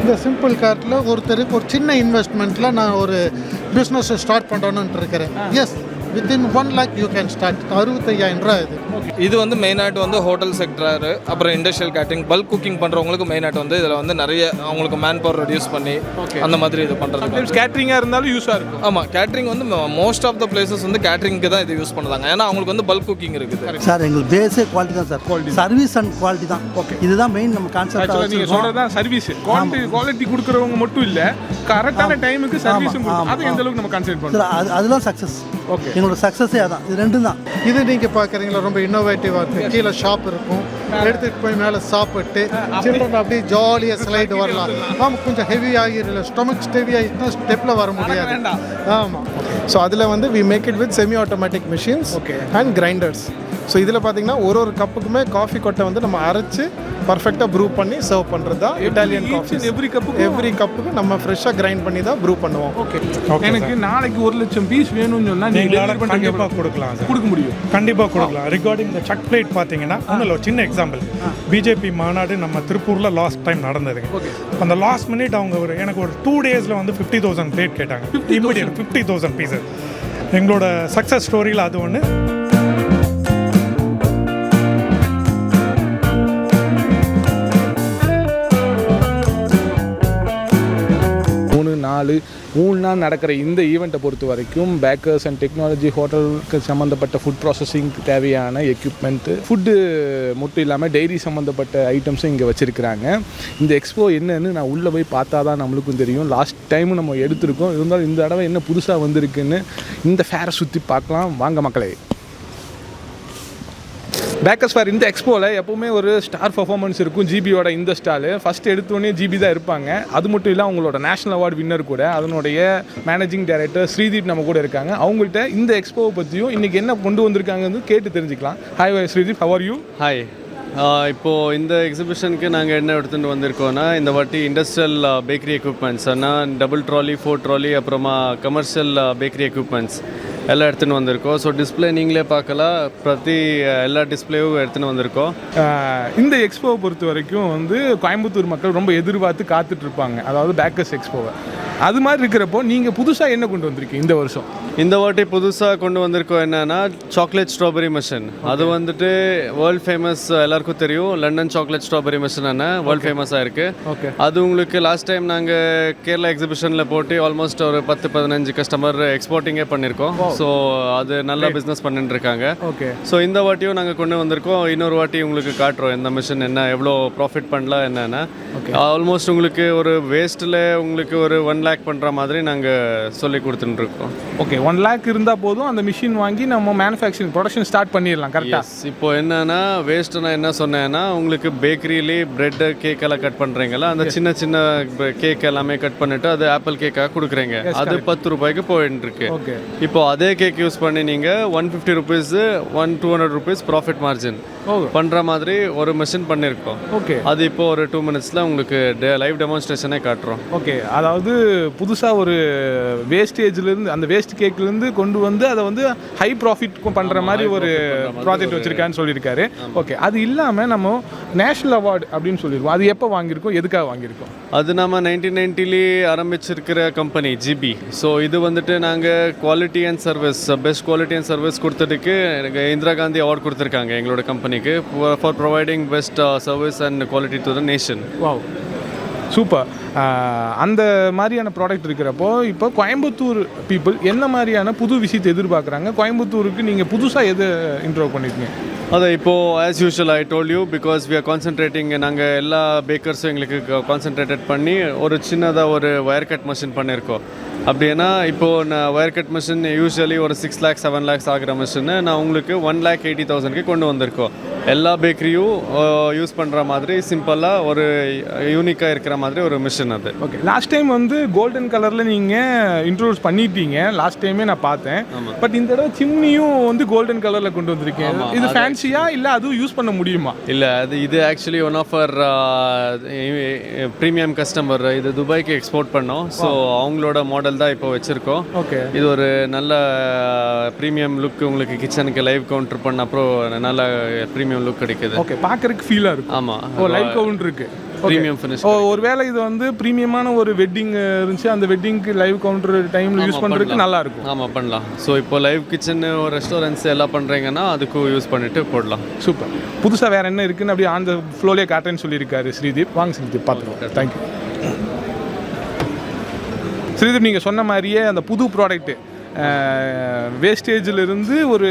இந்த சிம்பிள் கார்ட்டில் ஒருத்தருக்கு ஒரு சின்ன இன்வெஸ்ட்மெண்ட்டில் நான் ஒரு பிஸ்னஸை ஸ்டார்ட் பண்ணுறேன்னு இருக்கிறேன். Yes, within 1 lakh you can start. 65,000 ரூபா இது. இது வந்து மெயினாட்டு வந்து ஹோட்டல் செக்டர், அப்புறம் இண்டஸ்ட்ரியல் கேட்டரிங், பல்க் குக்கிங் பண்ணுறவங்களுக்கு மெயினாட்டு வந்து இதில் வந்து நிறைய அவங்களுக்கு மேன் பவர் ரெடியூஸ் பண்ணி அந்த மாதிரி இது பண்ணுறது. கேட்டரிங்காக இருந்தாலும் யூஸாக இருக்கும். ஆமாம், கேட்டரிங் வந்து மோஸ்ட் ஆஃப் த பிளேசஸ் வந்து கேட்டரிங்க்கு தான் இது யூஸ் பண்ணுறாங்க. ஏன்னா அவங்களுக்கு வந்து பல்க் குக்கிங் இருக்குது. சார் எங்களுக்கு பேஸே குவாலிட்டி தான் சார். சர்வீஸ் அண்ட் குவாலிட்டி தான். ஓகே, இதுதான் மெயின் நம்ம கான்செப்ட். நீங்கள் சொல்கிறது தான் சர்வீஸ். குவாலிட்டி கொடுக்குறவங்க மட்டும் இல்லை, கரெக்டான டைமுக்கு சர்வீஸும் அது எந்த அளவுக்கு நம்ம கான்சென்ட்ரேட் பண்ணுறோம். அதுதான் சக்ஸஸ். ஓகே, எங்களோட சக்ஸஸே அதான். இது ரெண்டும் தான். இது நீங்கள் பார்க்குறீங்களா, ரொம்ப இன்னோவேட்டிவாக இருக்குது. கீழே ஷாப் இருக்கும், எடுத்துகிட்டு போய் மேலே சாப்பிட்டு சில்ட்ரன் அப்படியே ஜாலியாக ஸ்லைடு வரலாம். ஆமாம், கொஞ்சம் ஹெவி ஆகிடல, ஸ்டொமக் ஹெவி ஆகிட்டுனா ஸ்டெப்பில் வர முடியாது. ஆமாம். ஸோ அதில் வந்து we make it with semi automatic machines and grinders. So இதில் பார்த்தீங்கன்னா ஒரு கப்புக்குமே காஃபி கொட்டை வந்து நம்ம அரைச்சி பர்ஃபெக்டாக ப்ரூ பண்ணி சர்வ் பண்ணுறது தான் இட்டாலியன் காஃபி. எவ்ரி கப்புக்கு நம்ம ஃப்ரெஷ்ஷாக கிரைண்ட் பண்ணி தான் ப்ரூ பண்ணுவோம். ஓகே, எனக்கு நாளைக்கு 1,00,000 பீஸ் வேணும்னு சொன்னால் நீங்கள் கண்டிப்பாக கொடுக்கலாம் சார். கொடுக்க முடியும், கண்டிப்பாக கொடுக்கலாம். ரிகார்டிங் இந்த சக் பிளேட் பார்த்தீங்கன்னா ஒன்றும் இல்லை, சின்ன எக்ஸாம்பிள். பிஜேபி மாநாடு நம்ம திருப்பூரில் லாஸ்ட் டைம் நடந்ததுங்க. அந்த லாஸ்ட் மினிட் அவங்க எனக்கு ஒரு 2 days வந்து 50,000 பிளேட் கேட்டாங்க. Immediate 50,000 pieces. எங்களோட சக்ஸஸ் ஸ்டோரியில் அது ஒன்று. 3 நாள் நடக்கிற இந்த ஈவெண்ட்டை பொறுத்த வரைக்கும் பேக்கர்ஸ் அண்ட் டெக்னாலஜி, ஹோட்டலுக்கு சம்மந்தப்பட்ட ஃபுட் ப்ராசஸிங்க்கு தேவையான எக்யூப்மெண்ட்டு, ஃபுட்டு மட்டும் இல்லாமல் டெய்ரி சம்மந்தப்பட்ட ஐட்டம்ஸும் இங்கே வச்சுருக்கிறாங்க. இந்த எக்ஸ்போ என்னன்னு நான் உள்ளே போய் பார்த்தா தான் நம்மளுக்கும் தெரியும். லாஸ்ட் டைமும் நம்ம எடுத்திருக்கோம், இருந்தாலும் இந்த தடவை என்ன புதுசாக வந்திருக்குன்னு இந்த ஃபேரை சுற்றி பார்க்கலாம். வாங்க மக்களே. பேக்கர்ஸ் ஃபேர் இந்த எக்ஸ்போவில் எப்போவுமே ஒரு ஸ்டார் பர்ஃபார்மன்ஸ் இருக்கும். ஜிபியோட இந்த ஸ்டாலு ஃபஸ்ட்டு எடுத்தோடனே ஜிபி தான் இருப்பாங்க. அது மட்டும் இல்லை, அவங்களோட நேஷனல் அவார்டு வின்னர் கூட, அதனுடைய மேனேஜிங் டைரக்டர் ஸ்ரீதீப் நம்ம கூட இருக்காங்க. அவங்கள்ட்ட இந்த எக்ஸ்போவை பற்றியும் இன்றைக்கி என்ன கொண்டு வந்திருக்காங்கன்னு கேட்டு தெரிஞ்சுக்கலாம். Hi Sreedeep, how are you? Hi. இப்போது இந்த எக்ஸிபிஷனுக்கு நாங்கள் என்ன எடுத்துகிட்டு வந்திருக்கோன்னா, இந்த வாட்டி இண்டஸ்ட்ரியல் பேக்கரி எக்யூப்மெண்ட்ஸ், ஆனால் டபுள் ட்ராலி, 4 ட்ராலி, அப்புறமா கமர்ஷியல் பேக்கரி எக்யூப்மெண்ட்ஸ் எல்லாம் எடுத்துகிட்டு வந்திருக்கோம். ஸோ டிஸ்பிளே நீங்களே பார்க்கலாம், எல்லா டிஸ்பிளேவும் எடுத்துகிட்டு வந்திருக்கோம். இந்த எக்ஸ்போவை பொறுத்த வரைக்கும் வந்து கோயம்புத்தூர் மக்கள் ரொம்ப எதிர்பார்த்து காத்துட்ருப்பாங்க, அதாவது பேக்கர்ஸ் எக்ஸ்போவை. அது மாதிரி இருக்கிறப்போ நீங்கள் புதுசாக என்ன கொண்டு வந்திருக்கீங்க இந்த வருஷம்? இந்த வாட்டி புதுசாக கொண்டு வந்திருக்கோம் என்னென்னா சாக்லேட் ஸ்ட்ராபெரி மிஷின். அது வந்துட்டு வேர்ல்ட் ஃபேமஸ், எல்லாருக்கும் தெரியும். லண்டன் சாக்லேட் ஸ்ட்ராபெரி மிஷின் என்ன வேர்ல்ட் ஃபேமஸாக இருக்குது. அது உங்களுக்கு லாஸ்ட் டைம் நாங்கள் கேரளா எக்ஸிபிஷனில் போட்டு ஆல்மோஸ்ட் ஒரு 10-15 கஸ்டமர் எக்ஸ்போர்ட்டிங்கே பண்ணியிருக்கோம். ஸோ அது நல்லா பிஸ்னஸ் பண்ணிட்டு இருக்காங்க. ஓகே, ஸோ இந்த வாட்டியும் நாங்கள் கொண்டு வந்திருக்கோம். இன்னொரு வாட்டி உங்களுக்கு காட்டுறோம் இந்த மிஷின் என்ன, எவ்வளோ ப்ராஃபிட் பண்ணலாம் என்னென்னா. ஆல்மோஸ்ட் உங்களுக்கு ஒரு வேஸ்ட்டில் உங்களுக்கு ஒரு 1 lakh பண்ணுற மாதிரி நாங்கள் சொல்லி கொடுத்துட்டுருக்கோம். ஓகே, 1 lakh இருந்தால் போதும், அந்த மிஷின் வாங்கி நம்ம மேனுஃபேக்சரிங் ப்ரொடக்ஷன் ஸ்டார்ட் பண்ணிடலாம். கரெக்டாக. இப்போ என்னன்னா வேஸ்ட்டு நான் என்ன சொன்னேன்னா, உங்களுக்கு பேக்கரியிலே ப்ரெட்டு கேக் எல்லாம் கட் பண்ணுறீங்களா, அந்த சின்ன சின்ன கேக் எல்லாமே கட் பண்ணிவிட்டு அது ஆப்பிள் கேக்காக கொடுக்குறீங்க. அது 10 ரூபாய்க்கு போயிட்டு இருக்கு. ஓகே, இப்போ அதே கேக் யூஸ் பண்ணி நீங்கள் 150 rupees 200 rupees ப்ராஃபிட் மார்ஜின் பண்ணுற மாதிரி ஒரு மிஷின் பண்ணியிருக்கோம். ஓகே, அது இப்போ ஒரு 2 minutesல உங்களுக்கு லைவ் டெமான்ஸ்ட்ரேஷனே காட்டுறோம். ஓகே, அதாவது புதுசாக ஒரு வேஸ்டேஜ்லேருந்து, அந்த வேஸ்ட் கேக்லேருந்து கொண்டு வந்து அதை வந்து ஹை ப்ராஃபிட் பண்ணுற மாதிரி ஒரு ப்ராஜெக்ட் வச்சுருக்கான்னு சொல்லியிருக்காரு. ஓகே, அது இல்லாமல் நம்ம நேஷ்னல் அவார்டு அப்படின்னு சொல்லியிருக்கோம். அது எப்போ வாங்கியிருக்கோம், எதுக்காக வாங்கியிருக்கோம்? அது நம்ம 1990 ஆரம்பிச்சிருக்கிற கம்பெனி ஜிபி. ஸோ இது வந்துட்டு நாங்கள் quality and service, best quality and service கொடுத்ததுக்கு இந்திரா காந்தி அவார்டு கொடுத்துருக்காங்க எங்களோட கம்பெனிக்கு for providing best service and quality to the nation. Wow, super. அந்த மாதிரியான ப்ராடக்ட் இருக்கிறப்போ இப்போ கோயம்புத்தூர் பீப்புள் என்ன மாதிரியான புது விஷயத்தை எதிர்பார்க்குறாங்க? கோயம்புத்தூருக்கு நீங்கள் புதுசாக எது இன்ட்ரோ பண்ணியிருக்கீங்க? அதை இப்போது as usual I told you, because we are concentrating. நாங்கள் எல்லா பேக்கர்ஸும் எங்களுக்கு கான்சென்ட்ரேட்டட் பண்ணி ஒரு சின்னதாக ஒரு வயர் கட் மிஷின் பண்ணியிருக்கோம். அப்படின்னா இப்போது நான் வயர் கட் மிஷின் யூஸ்வலி ஒரு 6 lakhs 7 lakhs ஆகிற மிஷின் நான் உங்களுக்கு 1,80,000 கொண்டு வந்திருக்கோம். எல்லா பேக்கரியும் யூஸ் பண்ணுற மாதிரி சிம்பிளாக ஒரு யூனிக்காக இருக்கிற மாதிரி ஒரு மிஷின் அது. ஓகே, லாஸ்ட் டைம் வந்து கோல்டன் கலரில் நீங்கள் இன்ட்ரோடியூஸ் பண்ணிட்டீங்க, லாஸ்ட் டைமே நான் பார்த்தேன். பட் இந்த தடவை சிம்னியும் வந்து கோல்டன் கலரில் கொண்டு வந்திருக்கேன். இது ஃபேன்சியா இல்லை அதுவும் யூஸ் பண்ண முடியுமா? இல்லை, இது actually one of our premium customer. இது துபாய்க்கு எக்ஸ்போர்ட் பண்ணோம். ஸோ அவங்களோட மாடல் தான் இப்போ வச்சுருக்கோம். ஓகே, இது ஒரு நல்ல ப்ரீமியம் லுக், உங்களுக்கு கிச்சனுக்கு லைவ் கவுண்டர் பண்ண அப்புறம் நல்ல ப்ரீமியம் லுக் கிடைக்குது. ஓகே, பார்க்குறதுக்கு ஃபீலாக இருக்கும். ஆமாம், லைவ் கவுண்டர் இருக்குது. Premium finish. ஒருவேளை இது வந்து ப்ரீமியமான ஒரு வெட்டிங் இருந்துச்சு, அந்த வெட்டிங்க்கு லைவ் கவுண்டர் டைமில் யூஸ் பண்ணுறதுக்கு நல்லா இருக்கும். ஆமாம் பண்ணலாம். ஸோ இப்போ லைவ் கிச்சன் ஒரு ரெஸ்டாரண்ட்ஸ் எல்லாம் பண்ணுறீங்கன்னா அதுக்கும் யூஸ் பண்ணிவிட்டு போடலாம். சூப்பர். புதுசாக வேறு என்ன இருக்குன்னு அப்படியே ஆன் த ஃப்ளோலே காட்டுறேன்னு சொல்லியிருக்காரு ஸ்ரீதீப். வாங்க ஸ்ரீதீப் பார்த்துருவோம். தேங்க்யூ. ஸ்ரீதீப், நீங்கள் சொன்ன மாதிரியே அந்த புது ப்ராடக்ட்டு வேஸ்டேஜிலிருந்து ஒரு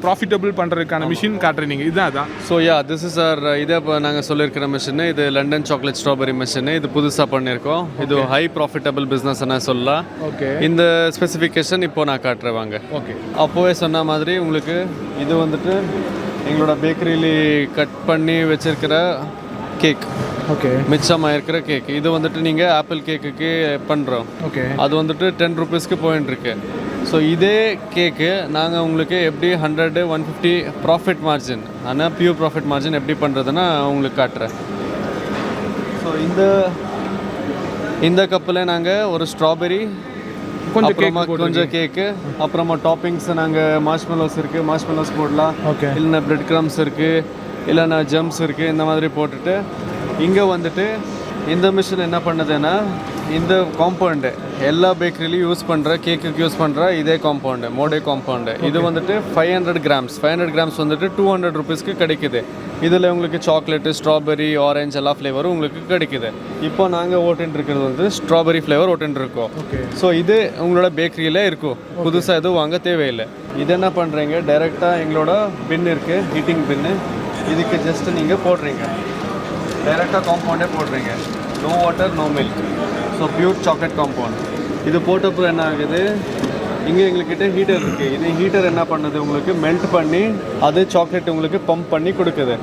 ப்ராஃபிட்டபிள் பண்ணுறதுக்கான மிஷின் காட்டுறீங்க, இதுதான் அதான். ஸோ திஸ் இஸ் ஆர் இதே இப்போ நாங்கள் சொல்லியிருக்கிற மிஷின். இது லண்டன் சாக்லேட் ஸ்ட்ராபெரி மிஷின். இது புதுசாக பண்ணியிருக்கோம். இது ஹை ப்ராஃபிட்டபிள் பிஸ்னஸ்ன்னு சொல்லலாம். ஓகே. இந்த ஸ்பெசிஃபிகேஷன் இப்போ நான் காட்டுறேன் வாங்க. ஓகே. அப்போவே சொன்ன மாதிரி உங்களுக்கு இது வந்துட்டு எங்களோட பேக்கரியில கட் பண்ணி வச்சிருக்கிற கேக். ஓகே. மிச்சமாக இருக்கிற கேக் இது வந்துட்டு நீங்கள் ஆப்பிள் கேக்குக்கு பண்ணுறோம். ஓகே. அது வந்துட்டு 10 rupeesக்கு போயின்ட்டுருக்கு. ஸோ இதே கேக்கு நாங்கள் உங்களுக்கு எப்படி 100, 150 ப்ராஃபிட் மார்ஜின், ஆனால் பியூர் ப்ராஃபிட் மார்ஜின் எப்படி பண்ணுறதுன்னா உங்களுக்கு காட்டுறேன். ஸோ இந்த கப்பில் நாங்கள் ஒரு ஸ்ட்ராபெரி, கொஞ்சம் கேக்கு, அப்புறமா டாப்பிங்ஸ் நாங்கள் மார்ஷ்மெலோஸ் இருக்குது, மார்ஷ்மெலோஸ் போடலாம். ஓகே. இல்லைன்னா பிரெட் க்ரம்ஸ் இருக்குது, இல்லைன்னா ஜம்ஸ் இருக்குது. இந்த மாதிரி போட்டுட்டு இங்கே வந்துட்டு இந்த மிஷின் என்ன பண்ணுதுன்னா இந்த காம்பவுண்டு எல்லா பேக்கரிலையும் யூஸ் பண்ணுற கேக்குக்கு யூஸ் பண்ணுற இதே காம்பவுண்டு, மோடே காம்பவுண்டு. இது வந்துட்டு 500 grams. 500 grams வந்துட்டு 200 rupeesக்கு கிடைக்குது. இதில் உங்களுக்கு சாக்லேட்டு, ஸ்ட்ராபெரி, ஆரஞ்சு எல்லா ஃப்ளேவரும் உங்களுக்கு கிடைக்குது. இப்போ நாங்கள் ஓட்டின்னு இருக்கிறது வந்து ஸ்ட்ராபெரி ஃப்ளேவர் ஓட்டின்னு இருக்கோம். ஸோ இது உங்களோட பேக்கரியில் இருக்கும், புதுசாக எதுவும் வாங்க தேவையில்லை. இது என்ன பண்ணுறீங்க, டைரெக்டாக எங்களோட பின் இருக்குது, ஹீட்டிங் பின்னு. இதுக்கு ஜஸ்ட் நீங்கள் போடுறீங்க, டைரெக்டாக காம்பவுண்டே போடுறீங்க. No water, no milk. So pure chocolate compound. இது போட்டப்போ என்ன ஆகுது, இங்கே எங்கள்கிட்ட ஹீட்டர் இருக்குது. இது ஹீட்டர் என்ன பண்ணுது, உங்களுக்கு மெல்ட் பண்ணி அது சாக்லேட் உங்களுக்கு பம்ப் பண்ணி கொடுக்குது.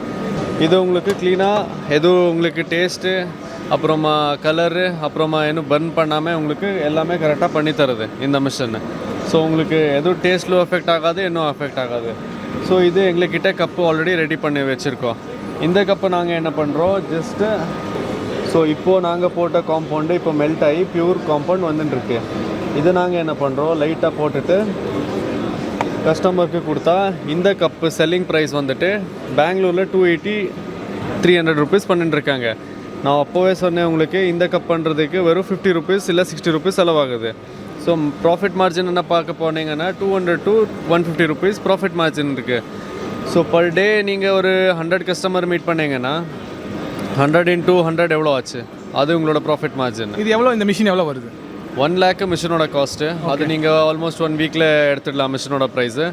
இது உங்களுக்கு க்ளீனாக எதுவும் உங்களுக்கு டேஸ்ட்டு, அப்புறமா கலரு, அப்புறமா இன்னும் பர்ன் பண்ணாமல் உங்களுக்கு எல்லாமே கரெக்டாக பண்ணி தருது இந்த மிஷின். ஸோ உங்களுக்கு எதுவும் டேஸ்ட்லும் எஃபெக்ட் ஆகாது, இன்னும் எஃபெக்ட் ஆகாது. ஸோ இது எங்கள்கிட்ட கப்பு ஆல்ரெடி ரெடி பண்ணி வச்சுருக்கோம். இந்த கப்பை நாங்கள் என்ன பண்ணுறோம், ஜஸ்ட்டு ஸோ இப்போது நாங்கள் போட்ட காம்பவுண்டு இப்போ மெல்ட் ஆகி பியூர் காம்பவுண்ட் வந்துட்டுருக்கு. இதை நாங்கள் என்ன பண்ணுறோம், லைட்டாக போட்டுட்டு கஸ்டமருக்கு கொடுத்தா இந்த கப்பு செல்லிங் ப்ரைஸ் வந்துட்டு பெங்களூரில் 280, 300 rupees பண்ணிட்டுருக்காங்க. நான் அப்போவே சொன்னேன் உங்களுக்கு, இந்த கப் பண்ணுறதுக்கு வெறும் 50 rupees இல்லை 60 rupees செலவாகுது. ஸோ ப்ராஃபிட் மார்ஜின் என்ன பார்க்க போனீங்கன்னா 200 to 150 rupees ப்ராஃபிட் மார்ஜின் இருக்குது. ஸோ பர் டே நீங்கள் ஒரு 100 கஸ்டமர் மீட் பண்ணீங்கன்னா 100 into 100 எவ்வளோ ஆச்சு, அது உங்களோட ப்ராஃபிட் மார்ஜின். இது எவ்வளோ, இந்த மிஷின் எவ்வளோ வருது? 1 lakh மிஷினோட காஸ்ட்டு. அது நீங்கள் ஆல்மோஸ்ட் 1 வீக்கில் எடுத்துடலாம் மிஷினோட ப்ரைஸு.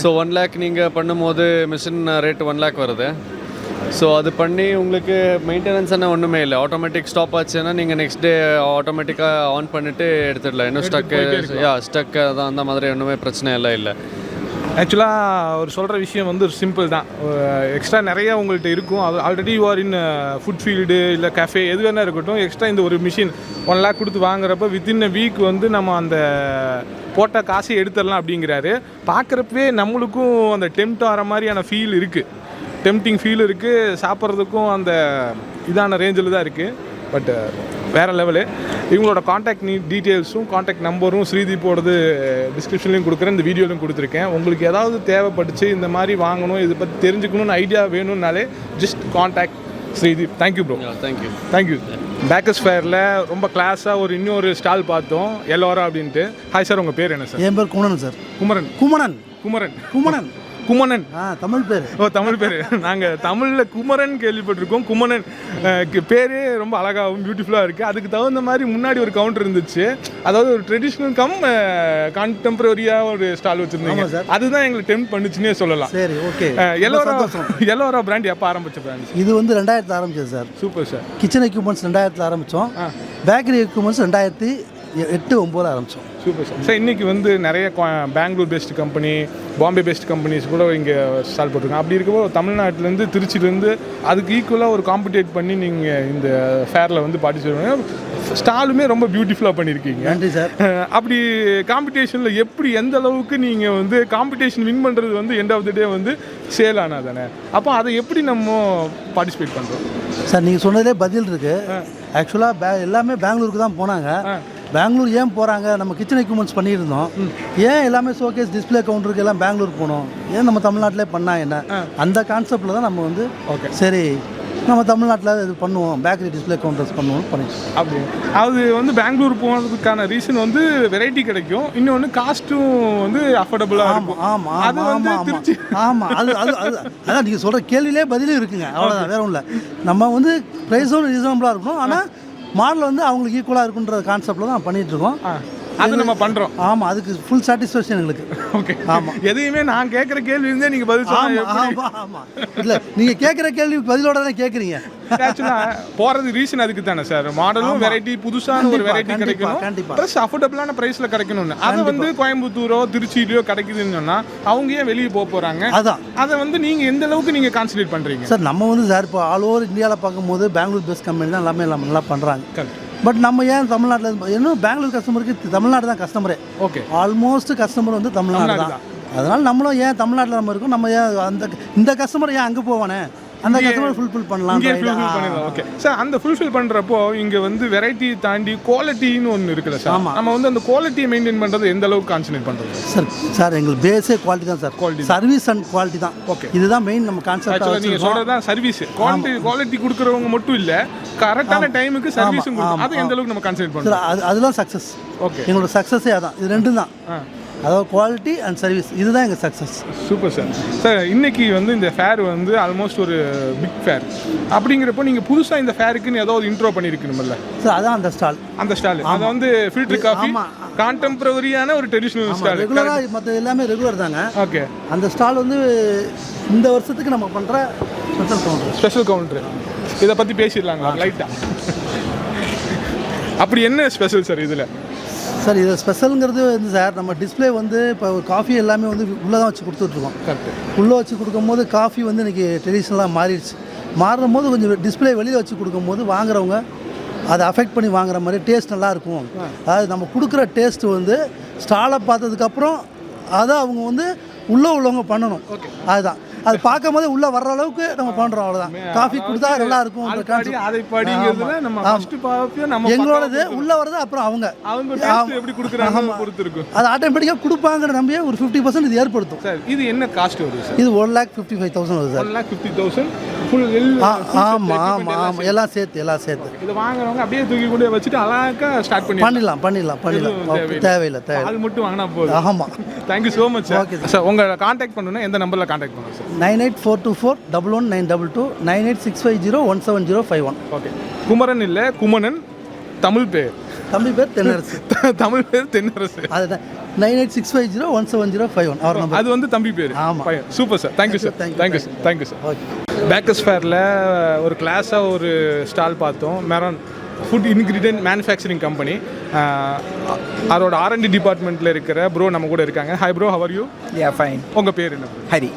ஸோ 1 lakh நீங்கள் பண்ணும்போது மிஷின் ரேட் 1 lakh வருது. ஸோ அது பண்ணி உங்களுக்கு மெயின்டெனன்ஸ் என்ன ஒன்றுமே இல்லை. ஆட்டோமேட்டிக் ஸ்டாப் ஆச்சுன்னா நீங்கள் நெக்ஸ்ட் டே ஆட்டோமேட்டிக்காக ஆன் பண்ணிவிட்டு எடுத்துடலாம். இன்னும் ஸ்டக்கு அதான் அந்த மாதிரி ஒன்றுமே பிரச்சனை எல்லாம் இல்லை. ஆக்சுவலாக அவர் சொல்கிற விஷயம் வந்து சிம்பிள் தான். எக்ஸ்ட்ரா நிறையா உங்கள்கிட்ட இருக்கும். அது already you are in food field இல்லை கேஃபே எது வேணா இருக்கட்டும், எக்ஸ்ட்ரா இந்த ஒரு மிஷின் 1 lakh கொடுத்து வாங்குறப்ப வித்தின் அ வீக் வந்து நம்ம அந்த போட்ட காசை எடுத்துடலாம் அப்படிங்கிறாரு. பார்க்குறப்பவே நம்மளுக்கும் அந்த டெம்ட் ஆகிற மாதிரியான ஃபீல் இருக்குது, டெம்டிங் ஃபீல் இருக்குது. சாப்பிட்றதுக்கும் அந்த இதான ரேஞ்சில் தான் இருக்குது. பட் வேறு லெவலு. இவங்களோட காண்டாக்ட் டீட்டெயில்ஸும் காண்டாக்ட் நம்பரும் ஸ்ரீதீப்போடது டிஸ்கிரிப்ஷன்லையும் கொடுக்குறேன், இந்த வீடியோலையும் கொடுத்துருக்கேன். உங்களுக்கு ஏதாவது தேவைப்பட்டுச்சு, இந்த மாதிரி வாங்கணும், இதை பற்றி தெரிஞ்சுக்கணும்னு ஐடியா வேணும்னாலே just contact Sreedeep. Thank you bro. Thank you. Bakers ஃபேரில் ரொம்ப கிளாஸாக இன்னொரு ஸ்டால் பார்த்தோம், எல்லோரா அப்படின்ட்டு. ஹாய் சார், உங்கள் பேர் என்ன சார்? என் பேர் குமரன் சார். குமரன். குமணன். தமிழ் பேர். தமிழ் பேர். நாங்கள் தமிழில் குமரன் கேள்விப்பட்டிருக்கோம். குமணன் பேரே ரொம்ப அழகாகவும் பியூட்டிஃபுல்லாக இருக்குது. அதுக்கு தகுந்த மாதிரி முன்னாடி ஒரு கவுண்டர் இருந்துச்சு, அதாவது ஒரு ட்ரெடிஷ்னல் கான்டெம்பரரியாக ஒரு ஸ்டால் வச்சுருந்தீங்க. அதுதான் எங்களுக்கு டெம்ப்ட் பண்ணுச்சுன்னே சொல்லலாம். சரி, ஓகே. எல்லோரா பிராண்ட் எப்போ ஆரம்பிச்ச பிராண்ட்? இது வந்து 2000 ஆரம்பிச்சது sir. Super sir. Kitchen equipments 2000 ஆரம்பித்தோம். பேக்கரி எக்யூப்மெண்ட்ஸ் 2008-09 ஆரம்பித்தோம். Super sir. சார் இன்றைக்கி வந்து நிறைய Bangalore based company, Bombay based companies கூட இங்கே ஸ்டால் போட்டிருக்காங்க. அப்படி இருக்கும்போது தமிழ்நாட்டிலேருந்து, திருச்சியிலேருந்து அதுக்கு ஈக்குவலாக ஒரு காம்படிட் பண்ணி நீங்கள் இந்த ஃபேரில் வந்து பார்ட்டிசிபேட் பண்ணி ஸ்டாலுமே ரொம்ப பியூட்டிஃபுல்லாக பண்ணியிருக்கீங்க. நன்றி சார். அப்படி காம்படிஷனில் எப்படி, எந்த அளவுக்கு நீங்கள் வந்து காம்படிஷன் வின் பண்ணுறது வந்து எண்ட் ஆஃப் த டே வந்து சேல் ஆனால் தானே, அப்போ அதை எப்படி நம்ம பார்ட்டிசிபேட் பண்ணுறோம் சார்? நீங்கள் சொன்னதே பதில் இருக்குது. ஆக்சுவலாக எல்லாமே பெங்களூருக்கு தான் போனாங்க. பெங்களூர் ஏன் போகிறாங்க, நம்ம கிச்சன் எக்யூப்மெண்ட்ஸ் பண்ணியிருந்தோம், ஏன் எல்லாமே ஷோகேஸ் டிஸ்பிளே கவுண்டருக்கு எல்லாம் பெங்களூர் போனோம், ஏன் நம்ம தமிழ்நாட்டிலே பண்ணா என்ன, அந்த கான்செப்டில் தான் நம்ம வந்து சரி நம்ம தமிழ்நாட்டில் இது பண்ணுவோம், பேக்கரி டிஸ்பிளே கவுண்டர்ஸ் பண்ணுவோம் பண்ணிட்டு. அப்படி அது வந்து பெங்களூர் போனதுக்கான ரீசன் வந்து வெரைட்டி கிடைக்கும், இன்னொன்று காஸ்ட்டும் வந்து அஃபோர்டபுளாக இருக்கும். ஆமாம் அது வந்து திருச்சி ஆமாம் அது அது அது அதான் நீங்கள் சொல்கிற கேள்வியிலே பதிலும் இருக்குங்க, அவ்வளோதான், வேற ஒன்றும் இல்லை. நம்ம வந்து ப்ரைஸும் ரீசனபுளாக இருக்கணும், ஆனால் மாடல் வந்து அவங்களுக்கு ஈக்குவலாக இருக்குன்ற கான்செப்டில் தான் பண்ணிகிட்ருக்கோம். அது நம்ம பண்ணுறோம். ஆமாம், அதுக்கு ஃபுல் சாட்டிஸ்ஃபேக்ஷன் எங்களுக்கு. ஓகே, ஆமாம். எதையுமே நான் கேட்குற கேள்வி இருந்தே நீங்கள் பதில் சொல்லுங்க. ஆமாம் இல்லை, நீங்கள் கேட்குற கேள்வி பதிலோட தானே கேட்குறீங்க. ஆக்சுவலாக போகிறது ரீசன் அதுக்கு தானே சார், மாடலும் வெரைட்டி புதுசான ஒரு வெரைட்டி கிடைக்கணும், கண்டிப்பாக ப்ளஸ் அஃபோர்டபுளான ப்ரைஸில் கிடைக்கணும்னு. அது வந்து கோயம்புத்தூரோ திருச்சியிலையோ கிடைக்குதுன்னு சொன்னால் அவங்க ஏன் வெளியே போகிறாங்க? அதான் அதை வந்து நீங்கள் எந்த அளவுக்கு நீங்கள் கான்சன்ட்ரேட் பண்ணுறீங்க சார்? நம்ம வந்து சார் இப்போ ஆல் ஓவர் இந்தியாவில் பார்க்கும்போது பெங்களூர் பெஸ்ட் கம்பெனி தான் எல்லாமே நல்லா பண்ணுறாங்க. கரெக்ட். பட் நம்ம ஏன் தமிழ்நாட்டில் இன்னும் பெங்களூர் கஸ்டமருக்கு தமிழ்நாடு தான் கஸ்டமரே. ஓகே, ஆல்மோஸ்ட் கஸ்டமர் வந்து தமிழ்நாடு தான். அதனால் நம்மளும் ஏன் தமிழ்நாட்டில் நம்ம இருக்கோம், நம்ம ஏன் இந்த கஸ்டமர் ஏன் அங்கே போவானே, அந்த கஸ்டமர் ஃபுல்ஃபில் பண்ணலாம். ஓகே சார், அந்த ஃபுல்ஃபில் பண்ணுறப்போ இங்கே வந்து வெரைட்டி தாண்டி குவாலிட்டின்னு ஒன்று இருக்குல்ல சார்? ஆமாம். நம்ம வந்து அந்த குவாலிட்டியை மெயின்டைன் பண்ணுறது எந்த அளவுக்கு கான்சன்ட்ரேட் பண்ணுறது? சார் எங்களுக்கு பேஸே குவாலிட்டி தான் sir. Quality. Service and quality தான். ஓகே, இதுதான் மெயின் நம்ம கான்செப்ட். நீங்கள் சொல்கிறது தான் சர்வீஸ். குவாலிட்டி கொடுக்குறவங்க மட்டும் இல்லை, கரெக்டான டைமுக்கு சர்வீஸும் கொடுக்கும். அது எந்த அளவுக்கு நம்ம கான்சன்ட்ரேட் பண்ணுறோம்? சார் அதுதான் சக்ஸஸ். ஓகே, எங்களோட சக்ஸஸே அதான், இது ரெண்டும் தான். அதாவது குவாலிட்டி அண்ட் சர்வீஸ், இதுதான் எங்கள் சக்ஸஸ். Super sir. சார் இன்னைக்கு வந்து இந்த ஃபேர் வந்து ஆல்மோஸ்ட் ஒரு பிக் ஃபேர் அப்படிங்கிறப்போ நீங்கள் புதுசாக இந்த ஃபேருக்குன்னு ஏதோ ஒரு இன்ட்ரோ பண்ணியிருக்கணும்ல சார்? அதான் அந்த ஸ்டால். அந்த ஸ்டால் அதை வந்து ஃபில்டர் காஃபி கான்டெம்பரரியான ஒரு ட்ரெடிஷ்னல் ஸ்டால். ரெகுலராக மற்ற எல்லாமே ரெகுலர் தாங்க. ஓகே, அந்த ஸ்டால் வந்து இந்த வருஷத்துக்கு நம்ம பண்ணுற ஸ்பெஷல் கவுண்டர். இதை பற்றி பேசிடலாங்களா லைட்டாக? அப்படி என்ன ஸ்பெஷல் சார் இதில்? சார் இது ஸ்பெஷலுங்கிறது வந்து சார் நம்ம டிஸ்பிளே வந்து இப்போ காஃபி எல்லாமே வந்து உள்ளே தான் வச்சு கொடுத்துட்ருக்கோம். கரெக்ட். உள்ளே வச்சு கொடுக்கும்போது காஃபி வந்து இன்றைக்கி ட்ரெடிஷ்னலாக மாறிடுச்சு. மாறும் போது கொஞ்சம் டிஸ்பிளே வெளியில் வச்சு கொடுக்கும்போது வாங்குறவங்க அதை அஃபெக்ட் பண்ணி வாங்குற மாதிரி டேஸ்ட் நல்லாயிருக்கும். அதாவது நம்ம கொடுக்குற டேஸ்ட்டு வந்து ஸ்டாலை பார்த்ததுக்கப்புறம் அதை அவங்க வந்து உள்ளவங்க பண்ணணும். ஓகே, அதுதான் அது பார்க்கும் போதே உள்ளே வர்ற அளவுக்கு நம்ம பண்ணுறோம், அவ்வளோதான். காஃபி கொடுத்தா நல்லா இருக்கும். எங்களோடது உள்ளே வர்றது அப்புறம் அவங்க எப்படி கொடுக்குறாங்க பொறுத்து இருக்கும். அது ஆட்டோமேட்டிக்காக கொடுப்பாங்கிற நம்பியே ஒரு 50% இது ஏற்படுத்தும். சார் இது என்ன காஸ்ட் வருது சார்? இது 1,55,000 வருது சார். 1,50,000 ஃபுல். ஆமாம் ஆமாம் ஆமாம், எல்லாம் சேர்த்து இதை வாங்குறவங்க அப்படியே தூக்கி கொண்டு வச்சுட்டு அழகாக ஸ்டார்ட் பண்ணிடலாம். தேவையில்லை ஆள் மட்டும் வாங்கினா போதும். ஆமாம். Thank you so much sir. Sir உங்களை காண்டாக்ட் பண்ணணும்னா எந்த நம்பரில் காண்டாக்ட் பண்ணுவோம் சார்? 9842411922 9865017051. ஓகே, குமரன் இல்லை குமணன், தமிழ் பேர். தம்பி பேர் தென்னரசு. தமிழ் பேர் தென்னரசு. அதுதான் 9865017051 அவர் நம்பர். அது வந்து தம்பி பேர். ஆமாம். Super sir, thank you sir. Thank you sir. Okay, bakers ஃபேரில் ஒரு கிளாஸாக ஒரு ஸ்டால் பார்த்தோம். Meron food ingredient manufacturing company. அதோட R&D டிபார்ட்மெண்ட்டில் இருக்கிற ப்ரோ நம்ம கூட இருக்காங்க. Hi bro, how are you? Ya fine. உங்கள் பேர் என்ன? ஹரி.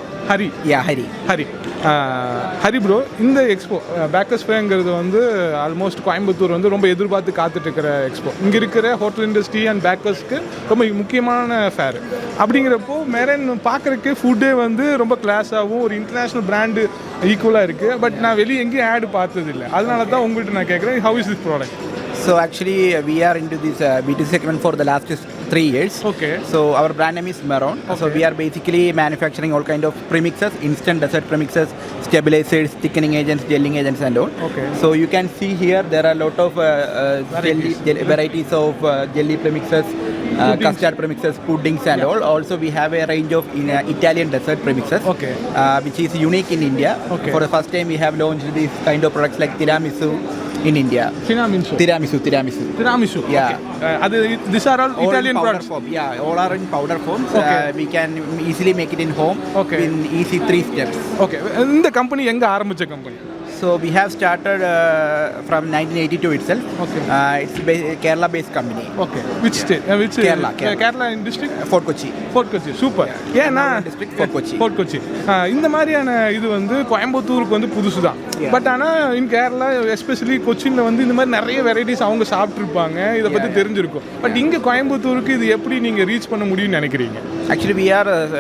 ஹரி ப்ரோ, இந்த எக்ஸ்போ பேக்கர்ஸ் ஃபேருங்கிறது வந்து ஆல்மோஸ்ட் கோயம்புத்தூர் வந்து ரொம்ப எதிர்பார்த்து காத்துட்ருக்கிற எக்ஸ்போ. இங்கே இருக்கிற ஹோட்டல் இண்டஸ்ட்ரி அண்ட் பேக்கர்ஸ்க்கு ரொம்ப முக்கியமான ஃபேர். அப்படிங்கிறப்போ மெரன் பார்க்குறக்கு ஃபுட்டே வந்து ரொம்ப கிளாஸாகவும் ஒரு இன்டர்நேஷ்னல் பிராண்டு ஈக்குவலாக இருக்குது. பட் நான் வெளியே எங்கேயும் ஆடு பார்த்ததில்லை, அதனால தான் உங்கள்கிட்ட நான் கேட்குறேன், how is this product? So actually we are into this B2C segment for the last 3 years. Okay. So our brand name is Meron. Okay. So we are basically manufacturing all kind of premixes, instant dessert premixes, stabilizers, thickening agents, gelling agents and all. Okay. So you can see here there are a lot of varieties of jelly premixes, custard premixes, puddings and all. Also we have a range of Italian dessert premixes. Okay. Which is unique in India. Okay. For the first time we have launched these kind of products like tiramisu in India. Tiramisu. Yeah. Okay. These are all Italian products. Form. Yeah, all are in powder form. Okay. We can easily make it in home. Okay. In easy 3 steps. Okay. இந்த company எங்க ஆரம்பிச்ச company? So we have started from 1982 itself. Okay. It's Kerala-based company. Okay. Which state? Which Kerala. Kerala in district? Fort Kochi. Fort Kochi. Super. ஏன்னா district Fort Kochi. Fort Kochi. இந்த மாதிரியான இது வந்து கோயம்புத்தூருக்கு வந்து புதுசு தான். பட் ஆனால் இன் கேரளா எஸ்பெஷலி கொச்சினில் வந்து இந்த மாதிரி நிறைய வெரைட்டிஸ் அவங்க சாப்பிட்ருப்பாங்க, இதை பற்றி தெரிஞ்சிருக்கும். பட் இங்கே கோயம்புத்தூருக்கு இது எப்படி நீங்கள் ரீச் பண்ண முடியும்னு நினைக்கிறீங்க? Actually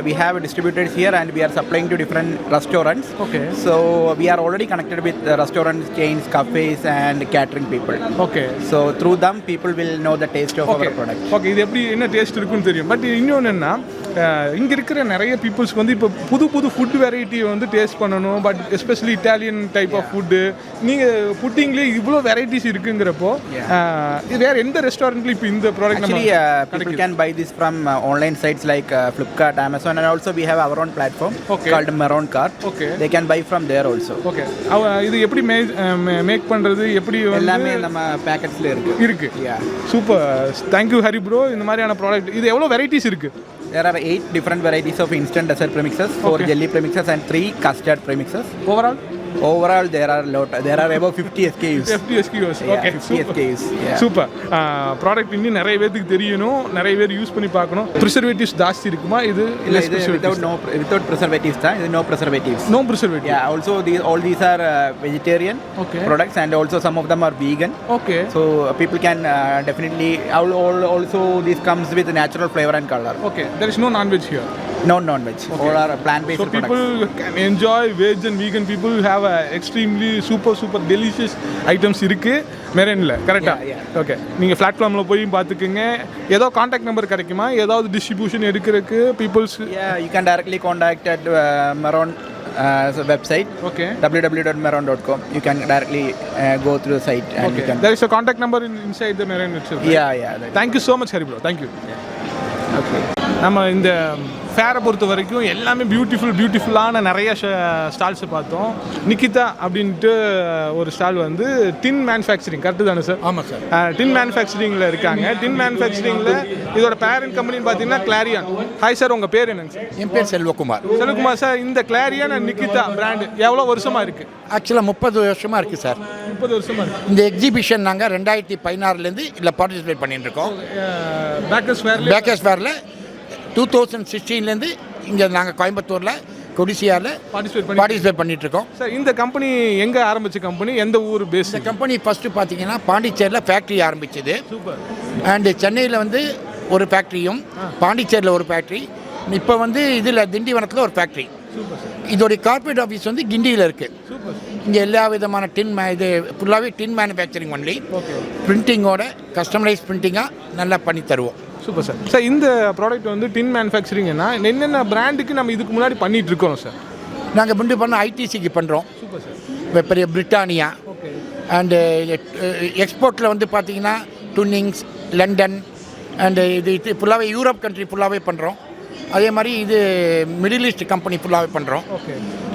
we have distributors here and we are supplying to different restaurants. Okay. So we are already connected with restaurants, chains, cafes and catering people. Okay. So through them people will know the taste of our product. Okay, இது எப்படி என்ன taste இருக்குன்னு தெரியும். But இன்னொன்று என்ன, இங்கே இருக்கிற நிறைய பீப்புள்ஸ்க்கு வந்து இப்போ புது புது ஃபுட் வெரைட்டியை வந்து டேஸ்ட் பண்ணணும். But especially Italian type of food நீங்கள் புட்டிங்லேயே இவ்வளோ வெரைட்டிஸ் இருக்குங்கிறப்போ வேறு எந்த ரெஸ்டாரண்ட்லையும் இப்போ இந்த product Actually, people can buy this from online sites like Flipkart, Amazon, and also we have our own platform called Maroon Cart. They can buy from there also. Okay. இது எப்படி make பண்ணுறது எப்படி எல்லாமே நம்ம பேக்கெட்ஸில் இருக்கு. சூப்பர். Thank you Hari bro. இந்த மாதிரியான product இது எவ்வளோ வெரைட்டிஸ் இருக்குது? There are 8 different varieties of instant dessert premixes, 4 jelly premixes, and 3 custard premixes. Overall, there are above 50 SKUs. 50 SKUs. Okay. 50 SKUs. Super. Product இன்னும் நிறைய பேருக்கு தெரியணும், நிறைய பேர் யூஸ் பண்ணி பார்க்கணும். ப்ரிசர்வேட்டிவ்ஸ் ஜாஸ்தி இருக்குமா? இது without preservatives தான். இது no preservatives. No preservative. Yeah. Also, all these are vegetarian products, and also some of them are vegan. Okay. So people can definitely also this comes with natural flavor and color. Okay. There is no non-veg here. No non-veg. All are plant-based products. So people can enjoy veg and vegan. People have extremely super delicious items இருக்கு மெரேன்ல. கரெக்டா? Okay. நீங்கள் பிளாட்ஃபார்மில் போய் பார்த்துக்குங்க. ஏதோ contact number கிடைக்குமா? ஏதாவது distribution எடுக்கிறதுக்கு peoples? Yeah, you can directly contact at Maroon website. Okay. www.maroon.com. You can directly go through the site and you can. There is a contact number inside the Maroon itself. Right? Yeah. Thank you so much, Hari bro. Thank you. Okay. நம்ம இந்த ஃபேரை பொறுத்த வரைக்கும் எல்லாமே பியூட்டிஃபுல்லான நிறைய ஸ்டால்ஸை பார்த்தோம். நிக்கிதா அப்படின்ட்டு ஒரு ஸ்டால் வந்து டின் மேனுஃபேக்சரிங். கரெக்டு தானே சார்? ஆமாம் சார். டின் மேனுஃபேக்சரிங்கில் இருக்காங்க. டின் மேனுஃபேக்சரிங்கில் இதோட பேரண்ட் கம்பெனின்னு பார்த்தீங்கன்னா கிளாரியான். ஹாய் சார், உங்கள் பேர் என்னங்க சார்? என் பேர் செல்வகுமார். செல்வகுமார் சார், இந்த கிளாரியான் அண்ட் நிக்கிதா பிராண்டு எவ்வளோ வருஷமாக இருக்குது? ஆக்சுவலாக 30 வருஷமாக இருக்குது சார். 30 வருஷமாக இருக்குது. இந்த எக்ஸிபிஷன் நாங்கள் 2016லேருந்து இதில் பார்ட்டிசிபேட் பண்ணிட்டு இருக்கோம். பேக்கர்ஸ் ஃபேரில் 2016லேருந்து இங்கே நாங்கள் கோயம்புத்தூரில் கொடிசியாவில் பார்ட்டிசிபேட் பண்ணிட்டு இருக்கோம் சார். இந்த கம்பெனி எங்கே ஆரம்பிச்ச கம்பெனி? எந்த ஊர் பேஸ்? இந்த கம்பெனி ஃபஸ்ட்டு பார்த்தீங்கன்னா பாண்டிச்சேரியில் ஃபேக்ட்ரி ஆரம்பிச்சது. சூப்பர். அண்டு சென்னையில் வந்து ஒரு ஃபேக்ட்ரியும், பாண்டிச்சேரியில் ஒரு ஃபேக்ட்ரி, இப்போ வந்து இதில் திண்டிவனத்தில் ஒரு ஃபேக்ட்ரி. இதோடைய கார்பரேட் ஆஃபீஸ் வந்து கிண்டியில் இருக்குது. இங்கே எல்லா விதமான இது ஃபுல்லாகவே டின் மேனுஃபேக்சரிங் ஒன்லி. பிரிண்டிங்கோட கஸ்டமைஸ் பிரிண்டிங்காக நல்லா பண்ணி தருவோம். Super sir. சார், இந்த ப்ராடக்ட் வந்து டின் மேனுஃபேக்சரிங்னா என்னென்ன பிராண்டுக்கு நம்ம இதுக்கு முன்னாடி பண்ணிகிட்டு இருக்கோம் சார்? நாங்கள் முன்னாடி பண்ண ஐடிசிக்கு பண்ணுறோம். Super sir. பெரிய பிரிட்டானியா அண்டு எக்ஸ்போர்ட்டில் வந்து பார்த்தீங்கன்னா டுன்னிங்ஸ், லண்டன் அண்டு இது ஃபுல்லாகவே யூரோப் கண்ட்ரி ஃபுல்லாகவே பண்ணுறோம். அதே மாதிரி இது மிடில் ஈஸ்ட் கம்பெனி ஃபுல்லாகவே பண்ணுறோம்.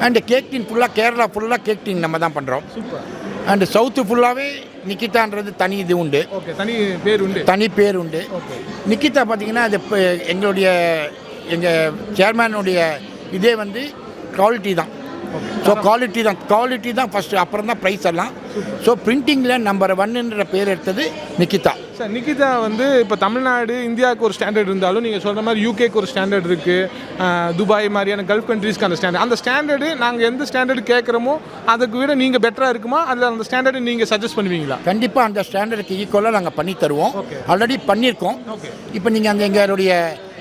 அண்டு கேக் டின் ஃபுல்லாக கேரளா ஃபுல்லாக கேக் டின் நம்ம தான் பண்ணுறோம். சூப்பர். அண்டு சவுத்து ஃபுல்லாகவே நிக்கிதான்றது தனி இது உண்டு. தனி பேர் உண்டு. நிக்கிதா பார்த்தீங்கன்னா அது இப்போ எங்கள் சேர்மேனுடைய இதே வந்து குவாலிட்டி தான். ஸோ குவாலிட்டி தான் ஃபஸ்ட்டு, அப்புறம் தான் ப்ரைஸ் எல்லாம். ஸோ பிரிண்டிங்கில் நம்பர் 1ன்ற பேர் எடுத்தது நிக்கிதா. சார், நிக்கிதா வந்து இப்போ தமிழ்நாடு இந்தியாவுக்கு ஒரு ஸ்டாண்டர்ட் இருந்தாலும் நீங்கள் சொல்கிற மாதிரி யூகேக்கு ஒரு ஸ்டாண்டர்ட் இருக்குது, துபாய் மாதிரியான கல்ஃப் கண்ட்ரீஸ்க்கு அந்த ஸ்டாண்டர்டு நாங்கள் எந்த ஸ்டாண்டர்டு கேட்குறோமோ அதுக்கு விட நீங்கள் பெட்டராக இருக்குமா? அதில் அந்த ஸ்டாண்டர்டு நீங்கள் சஜஸ்ட் பண்ணுவீங்களா? கண்டிப்பாக அந்த ஸ்டாண்டர்டுக்கு ஈக்குவலாக நாங்கள் பண்ணி தருவோம். ஆல்ரெடி பண்ணியிருக்கோம். இப்போ நீங்கள் அந்த எங்களுடைய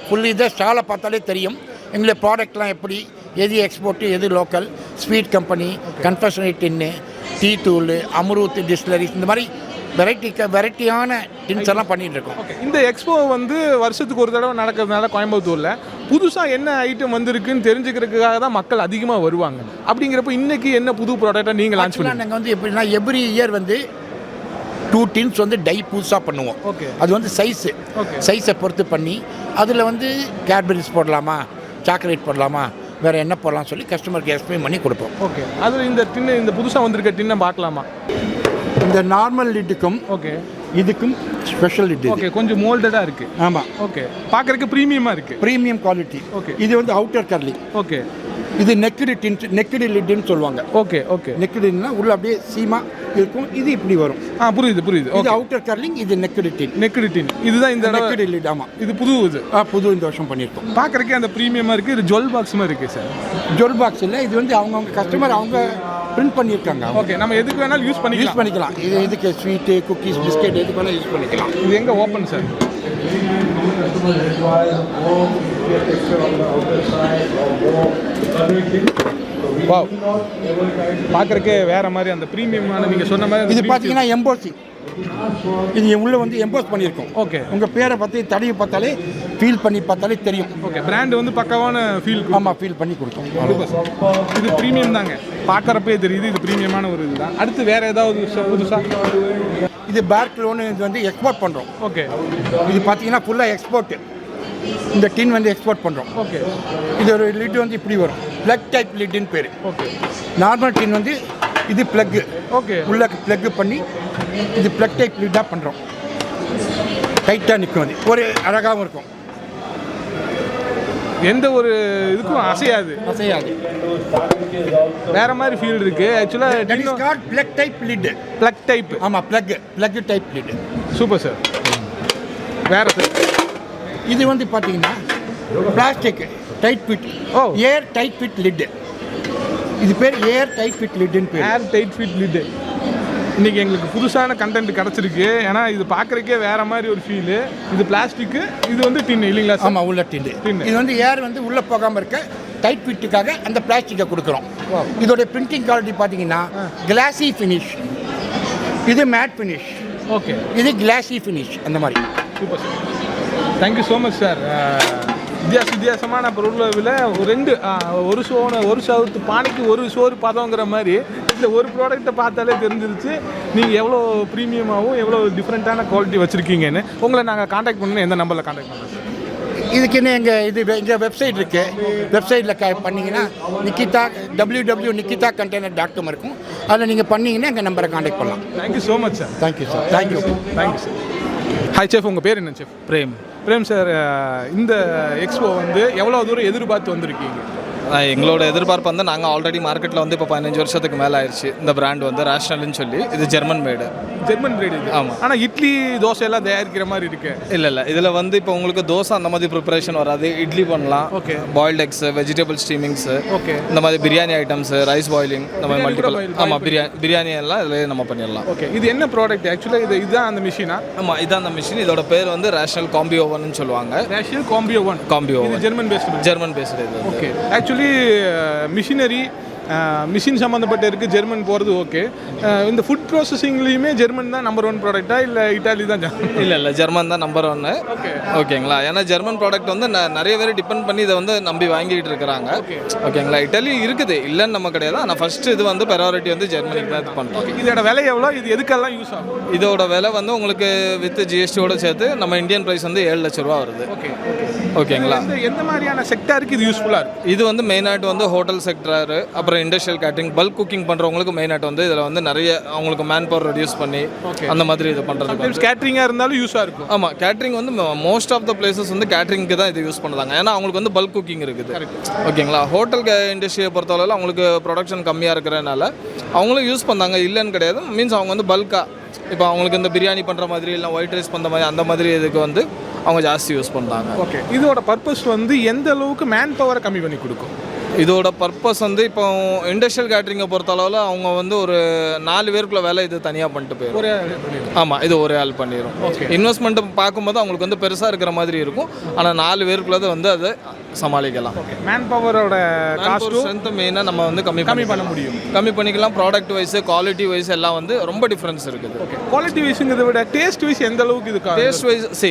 ஃபுல் இதை ஸ்டாலை பார்த்தாலே தெரியும் எங்களுடைய ப்ராடக்ட்லாம் எப்படி, எது எக்ஸ்போர்ட்டு, எது லோக்கல், ஸ்வீட் கம்பெனி, கன்ஃபெக்ஷனரி டின்னு, டீ தூள், அம்ரூத் டிஸ்டிலரிஸ், இந்த மாதிரி வெரைட்டியான டின்ஸ் எல்லாம் பண்ணிட்டு இருக்கோம். இந்த எக்ஸ்போ வந்து வருஷத்துக்கு ஒரு தடவை நடக்கிறதுனால கோயம்புத்தூரில் புதுசாக என்ன ஐட்டம் வந்திருக்குன்னு தெரிஞ்சுக்கிறதுக்காக தான் மக்கள் அதிகமாக வருவாங்க. அப்படிங்கிறப்ப இன்னைக்கு என்ன புது ப்ராடக்டாக நீங்கள் லான்ச் பண்ணி? நாங்கள் வந்து எப்படின்னா எவ்ரி இயர் வந்து 2 டின்ஸ் வந்து டை புதுசாக பண்ணுவோம். அது வந்து சைஸை பொறுத்து பண்ணி அதில் வந்து கேட்பரிஸ் போடலாமா, சாக்லேட் போடலாமா, வேறு என்ன போடலாம் சொல்லி கஸ்டமருக்கு எக்ஸ்பிளைன் பண்ணி கொடுப்போம். அதில் இந்த புதுசாக வந்திருக்க டின்னை பார்க்கலாமா? இந்த நார்மல் லிட்டுக்கும் இதுக்கும் ஸ்பெஷல் லிட். கொஞ்சம் மோல்டடாக இருக்குது. ஆமாம். பார்க்குறதுக்கு ப்ரீமியமாக இருக்குது. Premium quality. இது வந்து அவுட்டர் கர்லிங். இது நெக்கடு லிட்டுன்னு சொல்லுவாங்க. நெக்கடுன்னா உள்ள அப்படியே சீமா இருக்கும். இது இப்படி வரும். புரியுது. இது அவுட்டர் கர்லிங், இது நெக்கடு டின். இதுதான் இந்த நெக்கடு லிட். ஆமாம், இது புது இந்த வருஷம் பண்ணியிருக்கோம். பார்க்குறதுக்கு அந்த ப்ரீமியமாக இருக்குது. இது ஜுவல் பாக்ஸ் மாதிரி இருக்குது சார். ஜுவல் பாக்ஸ் இல்லை, இது வந்து அவங்க கஸ்டமர் அவங்க பிரிண்ட் பண்ணியிருக்காங்க. நம்ம எதுக்கு வேணாலும் யூஸ் பண்ணிக்கலாம். இது இதுக்கு ஸ்வீட்டு, குக்கீஸ், பிஸ்கெட் எதுக்கு வேணாலும் யூஸ் பண்ணிக்கலாம். இது எங்கே ஓப்பன் சார்? பார்க்குறக்கே வேற மாதிரி அந்த ப்ரீமியமான நீங்கள் சொன்ன மாதிரி இது பார்த்தீங்கன்னா எம்போசிங். இது உள்ள வந்து எம்போஸ் பண்ணியிருக்கோம். ஓகே. உங்கள் பேரை பற்றி தடவி பார்த்தாலே ஃபீல் பண்ணி பார்த்தாலே தெரியும். ஓகே. பிராண்ட் வந்து பக்காவான ஃபீல். ஆமாம், ஃபீல் பண்ணி கொடுக்கும். இது ப்ரீமியம் தாங்க, பார்க்குறப்பே தெரியுது இது ப்ரீமியமான ஒரு இதுதான். அடுத்து வேறு ஏதாவது புதுசாக? இது பார்க்லோன்னு இது வந்து எக்ஸ்போர்ட் பண்ணுறோம். ஓகே. இது பார்த்தீங்கன்னா ஃபுல்லாக எக்ஸ்போர்ட்டு. இந்த டின் வந்து எக்ஸ்போர்ட் பண்ணுறோம். ஓகே. இது ஒரு லிட் வந்து இப்படி வரும், ப்ளக் டைப் லிட்டுன்னு பேர். ஓகே. நார்மல் டின் வந்து இது ப்ளக்கு. ஓகே. உள்ள ப்ளக்கு பண்ணி இது ப்ளக் டைப் லிட்டாக பண்ணுறோம். டைட்டாக நிற்கும், அது ஒரு அழகாகவும் இருக்கும், எந்த ஒரு இதுக்கும் அசையாது. வேற மாதிரி ஃபீல் இருக்கு ஆக்சுவலாக. Plug type lid. Plug type. ஆமாம், plug type lid. Super sir. வேற சார் இது வந்து பார்த்தீங்கன்னா plastic tight fit. Air tight fit lid. இது பேர் ஏர் டைட் ஃபிட் லிட்னு பேர். Air tight fit lid. இன்றைக்கி எங்களுக்கு புதுசான கண்டென்ட் கிடச்சிருக்கு. ஏன்னா இது பார்க்குறக்கே வேறு மாதிரி ஒரு ஃபீலு. இது பிளாஸ்டிக்கு, இது வந்து டின்னு இல்லைங்களா? ஆமாம், உள்ள டின்னு. இது வந்து ஏர் வந்து உள்ளே போகாமல் இருக்க டைட் ஃபிட்டுக்காக அந்த பிளாஸ்டிக்கை கொடுக்குறோம். இதோடைய பிரிண்டிங் குவாலிட்டி பார்த்தீங்கன்னா கிளாசி ஃபினிஷ், இது மேட் ஃபினிஷ். ஓகே. இது கிளாசி ஃபினிஷ், அந்த மாதிரி. Super sir, thank you so much sir. வித்தியாசமான பொருளில் ஒரு சவுத்து பானைக்கு ஒரு சோறு பதங்கிற மாதிரி இந்த ஒரு ப்ராடக்ட்டை பார்த்தாலே தெரிஞ்சிருச்சு நீங்கள் எவ்வளோ ப்ரீமியமாகவும் எவ்வளோ டிஃப்ரெண்ட்டான குவாலிட்டி வச்சுருக்கீங்கன்னு. உங்களை நாங்கள் காண்டாக்ட் பண்ணணும், எந்த நம்பரில் காண்டாக்ட் பண்ணுறோம் சார்? இதுக்குன்னு எங்கள் வெப்சைட் இருக்குது. வெப்சைட்டில் பண்ணிங்கன்னா nikita.com இருக்கும். அதில் நீங்கள் பண்ணிங்கன்னா எங்கள் நம்பரை காண்டாக்ட் பண்ணலாம். Thank you so much sir. Thank you sir. Thank you sir. Hi chef, உங்கள் பேர் என்ன செஃப்? பிரேம் சார். இந்த எக்ஸ்போ வந்து எவ்வளோ தூரம் எதிர்பார்த்து வந்திருக்கீங்க? எங்களோட எதிர்பார்ப்பு வந்து நாங்கள் ஆல்ரெடி மார்க்கெட்டில் வந்து இப்போ 15 வருஷத்துக்கு மேலே ஆயிடுச்சு. இந்த பிராண்ட் வந்து ரேஷ்னல்னு சொல்லி, இது ஜெர்மன் மேடு. ஜெர்மன் மேடு இது. ஆமாம். ஆனால் இட்லி தோசை எல்லாம் தயாரிக்கிற மாதிரி இருக்கு. இல்லை இதில் வந்து இப்போ உங்களுக்கு தோசை அந்த மாதிரி ப்ரிப்பரேஷன் வராது. இட்லி பண்ணலாம். Okay. Boiled eggs, vegetable steamings, okay, இந்த மாதிரி பிரியாணி ஐட்டம்ஸு, ரைஸ் பாயிலிங், இந்த மாதிரி மல்டிபிள். ஆமாம், பிரியாணி எல்லாம் இதில் நம்ம பண்ணிடலாம். ஓகே. இது என்ன ப்ராடக்ட் ஆக்சுவலாக? இதுதான் அந்த மிஷினா? ஆமாம், இதான் அந்த மிஷின். இதோட பேர் வந்து ரேஷ்னல் காம்பி ஓவன் சொல்லுவாங்க. Rational combi oven. German based இது. ஓகே. ஆக்சுவலி மிஷின் சம்மந்தப்பட்ட இருக்குது, ஜெர்மன் போகிறது. ஓகே. இந்த ஃபுட் ப்ராசஸிங்லேயுமே ஜெர்மன் தான் நம்பர் 1 ப்ராடக்டா இல்லை இட்டாலி தான்? இல்லை ஜெர்மன் தான் நம்பர் 1. ஓகே. ஓகேங்களா? ஏன்னா ஜெர்மன் ப்ராடக்ட் வந்து நிறைய பேர் டிபெண்ட் பண்ணி இதை வந்து நம்பி வாங்கிட்டு இருக்கிறாங்க. ஓகேங்களா? இட்டாலி இருக்குது, இல்லைன்னு நம்ம கிடையாது. ஆனால் ஃபஸ்ட்டு இது வந்து ப்ரையாரிட்டி வந்து ஜெர்மனிக்கு தான் இது பண்ணுறோம். இதோட விலை எவ்வளோ? இது எதுக்கெல்லாம் யூஸ் ஆகும்? இதோட விலை வந்து உங்களுக்கு வித் ஜிஎஸ்டியோட சேர்த்து நம்ம இந்தியன் ப்ரைஸ் வந்து 7 லட்ச ரூபா வருது. ஓகே. ஓகேங்களா? எந்த மாதிரியான செக்டாருக்கு இது யூஸ்ஃபுல்லாக இருக்குது? இது வந்து மெயினாக வந்து ஹோட்டல் செக்டர், அப்புறம் இண்டஸ்ட்ரியல் கேட்டரிங், பல்க் குக்கிங் பண்ணுறவங்களுக்கு மெயினாக வந்து இதில் வந்து நிறைய அவங்களுக்கு மேன் பவர் ரெடியூஸ் பண்ணி அந்த மாதிரி இது பண்ணுறது. கேட்டரிங்காக இருந்தாலும் யூஸாக இருக்கும். ஆமாம், கேட்டரிங் வந்து மோஸ்ட் ஆஃப் த பிளேசஸ் வந்து கேட்டரிங்க்கு தான் இது யூஸ் பண்ணுறாங்க. ஏன்னா அவங்களுக்கு வந்து பல்க் குக்கிங் இருக்குது. ஓகேங்களா? ஹோட்டல் இண்டஸ்ட்ரியை பொறுத்தவரையில் அவங்களுக்கு ப்ரொடக்ஷன் கம்மியாக இருக்கிறனால அவங்களும் யூஸ் பண்ணாங்க, இல்லைன்னு கிடையாது. மீன்ஸ் அவங்க வந்து பல்காக இப்போ அவங்களுக்கு இந்த பிரியாணி பண்ணுற மாதிரி இல்லை ஒயிட் ரைஸ் பண்ணுற மாதிரி அந்த மாதிரி இதுக்கு வந்து அவங்க ஜாஸ்தி யூஸ் பண்ணுறாங்க. ஓகே. இதோட பர்பஸ் வந்து எந்த அளவுக்கு மேன் பவரை கம்மி பண்ணி கொடுக்கும்? இதோட பர்பஸ் வந்து இப்போ இண்டஸ்ட்ரியல் கேட்டரிங்கை பொறுத்தளவில் அவங்க வந்து ஒரு 4 பேருக்குள்ள வேலை இது தனியாக பண்ணிட்டு போயிடும். ஆமாம், இது ஒரே ஆள் பண்ணிடும். இன்வெஸ்ட்மெண்ட்டு பார்க்கும்போது அவங்களுக்கு வந்து பெருசாக இருக்கிற மாதிரி இருக்கும். ஆனால் 4 பேருக்குள்ளதை வந்து அதை சமாளிக்கலாம். மேன் பவரோட ஸ்ட்ரென்த் மெயினாக நம்ம வந்து கம்மி பண்ண முடியும். கம்மி பண்ணிக்கலாம். ப்ராடக்ட் வைஸ், குவாலிட்டி வைஸ் எல்லாம் வந்து ரொம்ப டிஃப்ரென்ஸ் இருக்குது. குவாலிட்டி வைஸுங்கிறத விட டேஸ்ட் வைஸ் எந்த அளவுக்கு இது? டேஸ்ட் வைஸ்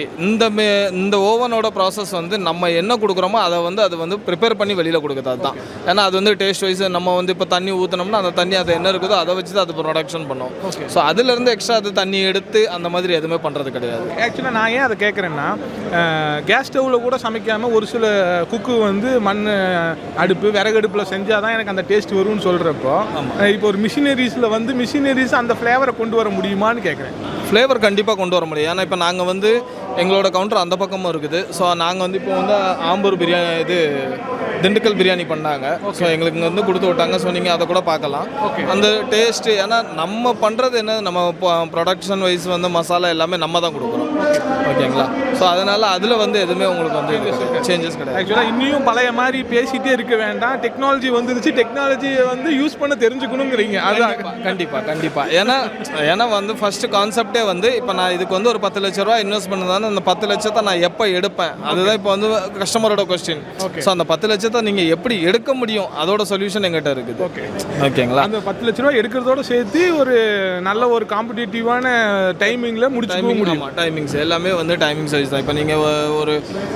இந்த ஓவனோட ப்ராசஸ் வந்து நம்ம என்ன கொடுக்குறோமோ அதை வந்து அது வந்து ப்ரிப்பேர் பண்ணி வெளியில் கொடுக்குறது தான். ஏன்னா அது வந்து டேஸ்ட் வைஸ் நம்ம வந்து இப்போ தண்ணி ஊற்றினோம்னா அந்த தண்ணி அது என்ன இருக்குதோ அதை வச்சு தான் அது ப்ரொடக்ஷன் பண்ணோம். ஸோ அதுலேருந்து எக்ஸ்ட்ரா அது தண்ணி எடுத்து அந்த மாதிரி எதுவுமே பண்ணுறது கிடையாது. ஆக்சுவலாக நான் ஏன் அதை கேட்குறேன்னா, கேஸ் ஸ்டவ்வில் கூட சமைக்காமல் ஒரு சில குக்கு வந்து மண் அடுப்பு, விறகு அடுப்பில் செஞ்சால் தான் எனக்கு அந்த டேஸ்ட் வரும்னு சொல்கிறப்போ, இப்போ ஒரு மிஷினரிஸ் அந்த ஃப்ளேவரை கொண்டு வர முடியுமான்னு கேட்குறேன். ஃப்ளேவர் கண்டிப்பாக கொண்டு வர முடியும். ஏன்னா இப்போ நாங்கள் வந்து எங்களோட கவுண்டர் அந்த பக்கமும் இருக்குது. ஸோ நாங்கள் வந்து இப்போ வந்து ஆம்பூர் பிரியாணி திண்டுக்கல் பிரியாணி பண்ணாங்க. ஸோ எங்களுக்கு இங்கே வந்து கொடுத்து விட்டாங்க. ஸோ நீங்கள் அதை கூட பார்க்கலாம். அந்த டேஸ்ட்டு, ஏன்னா நம்ம பண்ணுறது என்ன, நம்ம ப்ரொடக்ஷன் வைஸ் வந்து மசாலா எல்லாமே நம்ம தான் கொடுக்குறோம். ஓகேங்களா? ஸோ அதனால் அதில் வந்து எதுவுமே உங்களுக்கு வந்து சேஞ்சஸ் கிடையாது. ஆக்சுவலாக இன்னும் பழைய மாதிரி பேசிகிட்டே இருக்க வேண்டாம். டெக்னாலஜி வந்துருச்சு, டெக்னாலஜியை வந்து யூஸ் பண்ண தெரிஞ்சுக்கணுங்கிறீங்க. அதுதான் கண்டிப்பாக. ஏன்னா வந்து ஃபஸ்ட்டு கான்செப்டே வந்து இப்போ நான் இதுக்கு வந்து ஒரு 10 லட்ச ரூபா இன்வெஸ்ட் பண்ணதான் வந்து அந்த 10 லட்சத்தை நான் எப்போ எடுப்பேன், அதுதான் இப்போ வந்து கஸ்டமரோட கொஸ்டின். ஸோ அந்த 10 லட்சத்தை நீங்கள் எப்படி எடுக்க முடியும், அதோட சொல்யூஷன் எங்கிட்ட இருக்குது. ஓகேங்களா? அந்த 10 லட்ச ரூபா எடுக்கிறதோட சேர்த்து ஒரு நல்ல ஒரு காம்படிட்டிவான டைமிங்கில் முடிச்சுக்க முடியும். டைமிங்ஸ் எல்லாமே வந்து டைமிங்ஸ் வைஸ் தான். இப்போ நீங்கள்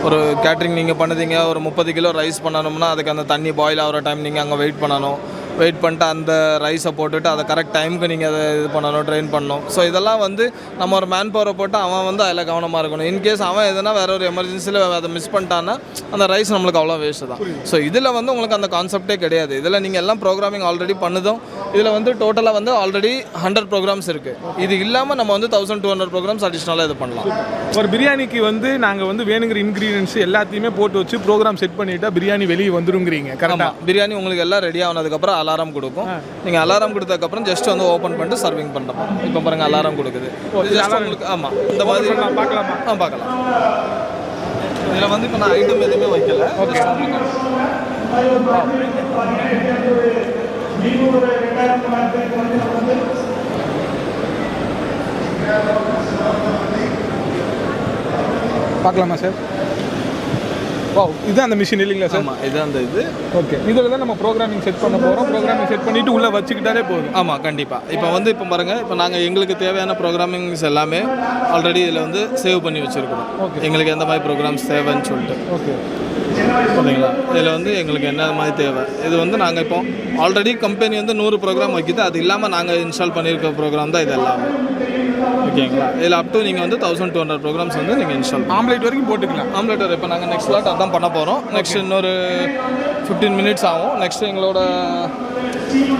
ஒரு கேட்ரிங் நீங்கள் பண்ணுறீங்க, ஒரு 30 கிலோ ரைஸ் பண்ணணும்னா அதுக்கு அந்த தண்ணி பாயில் ஆகிற டைம் நீங்கள் அங்கே வெயிட் பண்ணணும். வெயிட் பண்ணிட்டு அந்த ரைஸை போட்டுட்டு அதை கரெக்ட் டைமுக்கு நீங்கள் அதை இது பண்ணணும், ட்ரெயின் பண்ணணும். ஸோ இதெல்லாம் வந்து நம்ம ஒரு மேன் பவரை போட்டு அவன் வந்து அதில் கவனமாக இருக்கணும். இன்கேஸ் அவன் எதுனா வேற ஒரு எமர்ஜென்சியில் அதை மிஸ் பண்ணிட்டான்னா அந்த ரைஸ் நம்மளுக்கு அவ்வளோ வேஸ்ட்டு தான். ஸோ இதில் வந்து உங்களுக்கு அந்த கான்செப்டே கிடையாது. இதில் நீங்கள் எல்லாம் ப்ரோக்ராமிங் ஆல்ரெடி பண்ணுதும். இதில் வந்து டோட்டலாக வந்து ஆல்ரெடி 100 ப்ரோக்ராம்ஸ் இருக்குது. இது இல்லாமல் நம்ம வந்து 1200 ப்ரோக்ராம்ஸ் அடிஷ்னலாக இது பண்ணலாம். ஒரு பிரியாணிக்கு வந்து நாங்கள் வந்து வேணுங்கிற இன்க்ரீடியன்ஸ் எல்லாத்தையுமே போட்டு வச்சு ப்ரோக்ராம் செட் பண்ணிட்டா பிரியாணி வெளியே வந்துருங்கிறீங்க. கரெக்டாக பிரியாணி உங்களுக்கு எல்லாம் ரெடி ஆனதுக்கப்புறம் அலாரம் கொடுக்கும். நீங்கள் அலாரம் கொடுத்ததுக்கப்புறம் ஜஸ்ட் வந்து ஓப்பன் பண்ணிட்டு சர்விங் பண்ணுறோம். இப்போ பாருங்கள் அலாரம் கொடுக்குது. உங்களுக்கு ஆமாம் இந்த மாதிரி பார்க்கலாமா? பார்க்கலாம். இதில் வந்து இப்போ நான் ஐட்டம் எதுவுமே வைக்கல. ஓகே. பார்க்கலாமா சார்? இதுதான் அந்த மிஷின் இல்லைங்களா சார்? ஆமாம், இதுதான் அந்த இது. ஓகே. இதில் தான் நம்ம ப்ரோக்ராமிங் செட் பண்ண போகிறோம். ப்ரோக்ராமிங் செட் பண்ணிவிட்டு உள்ளே வச்சுக்கிட்டாலே போதும். ஆமாம், கண்டிப்பாக. இப்போ பாருங்கள், இப்போ நாங்கள் எங்களுக்கு தேவையான ப்ரோக்ராமிங்ஸ் எல்லாமே ஆல்ரெடி இதில் வந்து சேவ் பண்ணி வச்சுருக்கோம். ஓகே. எங்களுக்கு எந்த மாதிரி ப்ரோக்ராம்ஸ் தேவைன்னு சொல்லிட்டு. ஓகே. ஓகேங்களா? இதில் வந்து எங்களுக்கு என்ன மாதிரி தேவை, இது வந்து நாங்கள் இப்போ ஆல்ரெடி கம்பெனி வந்து 100 ப்ரோக்ராம் வைக்கிது. அது இல்லாமல் நாங்கள் இன்ஸ்டால் பண்ணியிருக்க ப்ரோக்ராம் தான் இது எல்லாமே. ஓகேங்களா? இதில் அப் டு நீங்கள் வந்து 1200 ப்ரோக்ராம்ஸ் வந்து நீங்கள் இன்ஸ்டால் ஆம்லேட் வரைக்கும் போட்டுக்கலாம். ஆம்லேட் இப்போ நாங்கள் நெக்ஸ்ட் லாட் அதான் பண்ண போகிறோம். நெக்ஸ்ட் இன்னொரு 15 மினிட்ஸ் ஆகும். நெக்ஸ்ட் எங்களோட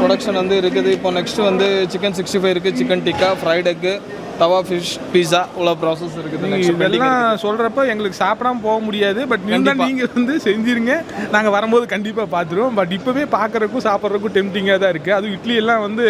ப்ரொடக்ஷன் வந்து இருக்குது. இப்போ நெக்ஸ்ட் வந்து சிக்கன் 65 இருக்குது, சிக்கன் டிக்கா, ஃப்ரைட் எக்கு, தவா ஃபிஷ், பீஸா, இவ்வளோ ப்ராசஸ் இருக்குது. இதெல்லாம் சொல்கிறப்ப எங்களுக்கு சாப்பிடாம போக முடியாது. பட் நீங்கள் வந்து செஞ்சிருங்க, நாங்கள் வரும்போது கண்டிப்பாக பார்த்துருவோம். பட் இப்போவே பார்க்குறக்கும் சாப்பிட்றதுக்கும் டெம்டிங்காக தான் இருக்குது. அதுவும் இட்லி எல்லாம் வந்து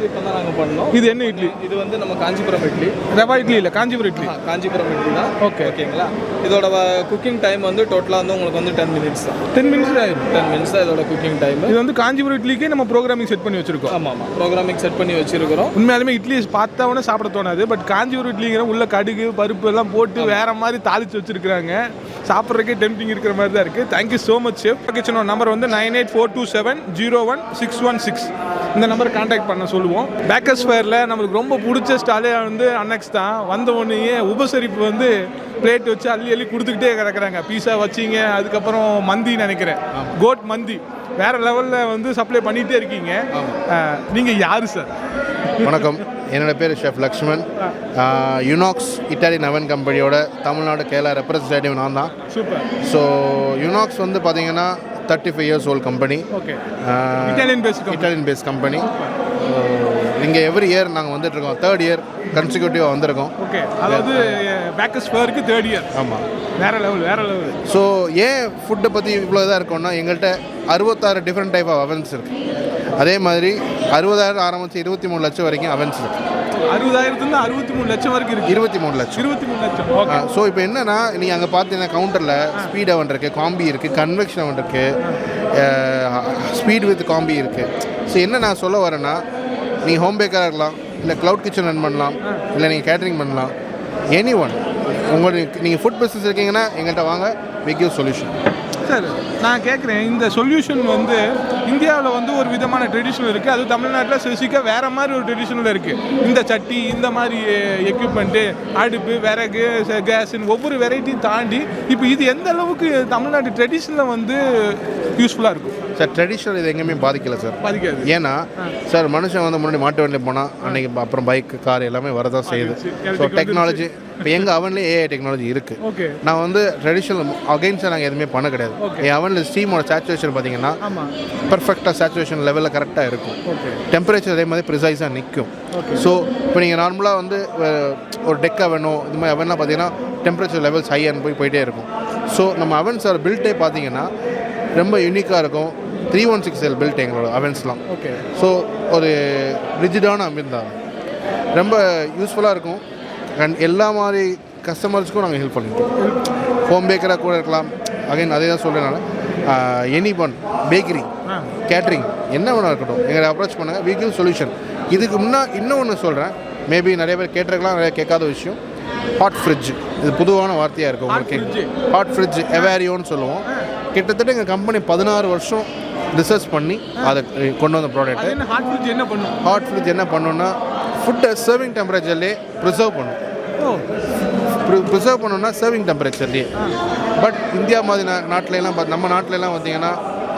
இப்போ தான் நாங்கள் பண்ணோம். இது என்ன இட்லி? இது வந்து நம்ம காஞ்சிபுரம் இட்லி. ரவா இட்லி இல்லை, காஞ்சிபுரம் இட்லி. காஞ்சிபுரம் இட்லி தான். ஓகே. ஓகேங்களா? இதோட குக்கிங் டைம் வந்து டோட்டலாக வந்து உங்களுக்கு வந்து 10 மினிட்ஸ் தான். 10 மினிட்ஸ் ஆயிடும். 10 மினிட்ஸ் தான் இதோட குக்கிங் டைம். இது வந்து காஞ்சிபுரம் இட்லிக்கே நம்ம ப்ரோக்ராமிங் செட் பண்ணி வச்சிருக்கோம். ஆமாம், ப்ரோக்ராமிங் செட் பண்ணி வச்சிருக்கிறோம். உண்மையாலுமே இட்லி பார்த்தவொடனே சாப்பிட தோணாது. பட் காஞ்சிபுரம் இட்லிங்கிற உள்ள கடுகு பருப்பு எல்லாம் போட்டு வேற மாதிரி தாளிச்சு வச்சிருக்காங்க. சாப்பிட்றதுக்கே டெம்டிங் இருக்கிற மாதிரி தான் இருக்குது. Thank you so much chef. கிச்சனோட நம்பர் வந்து 9842701616. இந்த நம்பரை கான்டாக்ட் பண்ண சொல்லுவோம். பேக்கர்ஸ் ஃபேரில் நம்மளுக்கு ரொம்ப பிடிச்ச ஸ்டாலே வந்து அன்னெக்ஸ் தான். வந்த உடனேயே உபசரிப்பு வந்து பிளேட் வச்சு அள்ளி கொடுத்துக்கிட்டே கிடக்குறாங்க. பீஸா வச்சிங்க, அதுக்கப்புறம் மந்தி நினைக்கிறேன், கோட் மந்தி வேறு லெவலில் வந்து சப்ளை பண்ணிகிட்டே இருக்கீங்க. நீங்கள் யார் சார்? வணக்கம், என்னோடய பேர் ஷெஃப் லக்ஷ்மன். யுனாக்ஸ் இட்டாலியன் அவன் கம்பெனியோட தமிழ்நாடு கேரளா ரெப்ரஸன்டேட்டிவ் நான் தான். சூப்பர். ஸோ யுனாக்ஸ் வந்து பார்த்தீங்கன்னா 35 years old company. Okay. Italian based company. இங்கே எவ்ரி இயர் நாங்கள் வந்துட்டுருக்கோம். 3rd year கன்சிக்யூட்டிவாக வந்திருக்கோம். ஓகே. அதாவது பேக்கர்ஸ் ஃபேருக்கு 3rd year. ஆமாம், வேறு லெவல். ஸோ ஏன் ஃபுட்டை பற்றி இவ்வளோ இதாக இருக்கோம்னா, எங்கள்கிட்ட 66 டிஃப்ரெண்ட் டைப் ஆஃப் அவன்ஸ் இருக்குது. அதே மாதிரி 60,000 ஆரம்பித்து 23 லட்சம் வரைக்கும் அவன்ஸ் இருக்குது. 60,000 63 லட்சம் வரைக்கும் இருக்குது. 23 லட்சம். 23 லட்சம். ஸோ இப்போ என்னென்னா, நீங்கள் அங்கே பார்த்தீங்கன்னா கவுண்டரில் ஸ்பீட் அவன் இருக்குது, காம்பி இருக்குது, கன்வெக்ஷன் அவன் இருக்குது, ஸ்பீட் வித் காம்பி இருக்குது. ஸோ என்ன நான் சொல்ல வரேன்னா, நீங்கள் ஹோம் பேக்கராக இருக்கலாம், இல்லை க்ளவுட் கிச்சன் ரன் பண்ணலாம், இல்லை நீங்கள் கேட்டரிங் பண்ணலாம். எனி ஒன் உங்களுக்கு நீங்கள் ஃபுட் பிஸ்னஸ் இருக்கீங்கன்னா எங்கள்கிட்ட வாங்க, வி கிவ் சொல்யூஷன். சார், நான் கேட்குறேன், இந்த சொல்யூஷன் வந்து இந்தியாவில் வந்து ஒரு விதமான ட்ரெடிஷனல் இருக்குது. அது தமிழ்நாட்டில் ஸ்பெசிஃபிக்காக வேறு மாதிரி ஒரு ட்ரெடிஷனல் இருக்குது. இந்த சட்டி, இந்த மாதிரி எக்யூப்மெண்ட்டு, அடுப்பு, விறகு, கேஸுன்னு ஒவ்வொரு வெரைட்டியும் தாண்டி இப்போ இது எந்த அளவுக்கு தமிழ்நாட்டு ட்ரெடிஷனில் வந்து யூஸ்ஃபுல்லாக இருக்கும் சார்? ட்ரெடிஷனல் இது எங்கேயுமே பாதிக்கலை சார். பாதிக்காது. ஏன்னா சார், மனுஷன் வந்து முன்னாடி மாட்டு வண்டியில் போனால் அன்றைக்கி அப்புறம் பைக், கார் எல்லாமே வரதான் செய்யுது. ஸோ டெக்னாலஜி இப்போ எங்கள் அவன்லேயே ஏஐ டெக்னாலஜி இருக்குது. ஓகே. நான் வந்து ட்ரெடிஷனல் அகைன்ஸ்டாக நாங்கள் எதுவுமே பண்ண கிடையாது. என் அவனில் ஸ்டீமோட சேச்சுரேஷன் பார்த்தீங்கன்னா பர்ஃபெக்டாக சேச்சுரேஷன் லெவலில் கரெக்டாக இருக்கும். டெம்பரேச்சர் அதே மாதிரி ப்ரிசைஸாக நிற்கும். ஸோ இப்போ நீங்கள் நார்மலாக வந்து ஒரு டெக்கா வேணும், இது மாதிரி அவன்லாம் பார்த்தீங்கன்னா டெம்பரேச்சர் லெவல்ஸ் ஹையாக போயிட்டே இருக்கும். ஸோ நம்ம அவன்ஸோட பில்ட்டே பார்த்தீங்கன்னா ரொம்ப யூனிக்காக இருக்கும். 316L பில்ட் எங்களோட அவன்ஸ்லாம். ஓகே. ஸோ ஒரு ரிஜிடான அமிர்தான் ரொம்ப யூஸ்ஃபுல்லாக இருக்கும். அண்ட் எல்லா மாதிரி கஸ்டமர்ஸ்க்கும் நாங்கள் ஹெல்ப் பண்ணிட்டோம். ஹோம் பேக்கராக கூட இருக்கலாம். அகைன் அதே தான் சொல்கிறேன் நான். எனி ஒன் பேக்கரி, கேட்ரிங் என்ன வேணா இருக்கட்டும், எங்களை அப்ரோச் பண்ணுங்கள், வி கிவ் சொல்யூஷன். இதுக்கு முன்னே இன்னும் ஒன்று சொல்கிறேன், மேபி நிறைய பேர் கேட்டிருக்கலாம், நிறைய கேட்காத விஷயம். Hot fridge. இது பொதுவான வார்த்தையாக இருக்குது உங்களுக்கு. ஹாட் ஃப்ரிட்ஜ் எவேரியோன்னு சொல்லுவோம். கிட்டத்தட்ட எங்கள் கம்பெனி 16 வருஷம் ரிசர்ச் பண்ணி அதை கொண்டு வந்த ப்ராடக்ட். ஹாட் ஃப்ரிட்ஜ் என்ன பண்ணும்? ஹாட் ஃப்ரிட்ஜ் என்ன பண்ணுன்னா ஃபுட்டை சர்விங் டெம்பரேச்சர்லேயே ப்ரிசர்வ் பண்ணும். ப்ரிசர்வ் பண்ணணும்னா சர்விங் டெம்பரேச்சர்லேயே. பட் இந்தியா மாதிரி நாட்டிலலாம் நம்ம நாட்டிலலாம் பார்த்தீங்கன்னா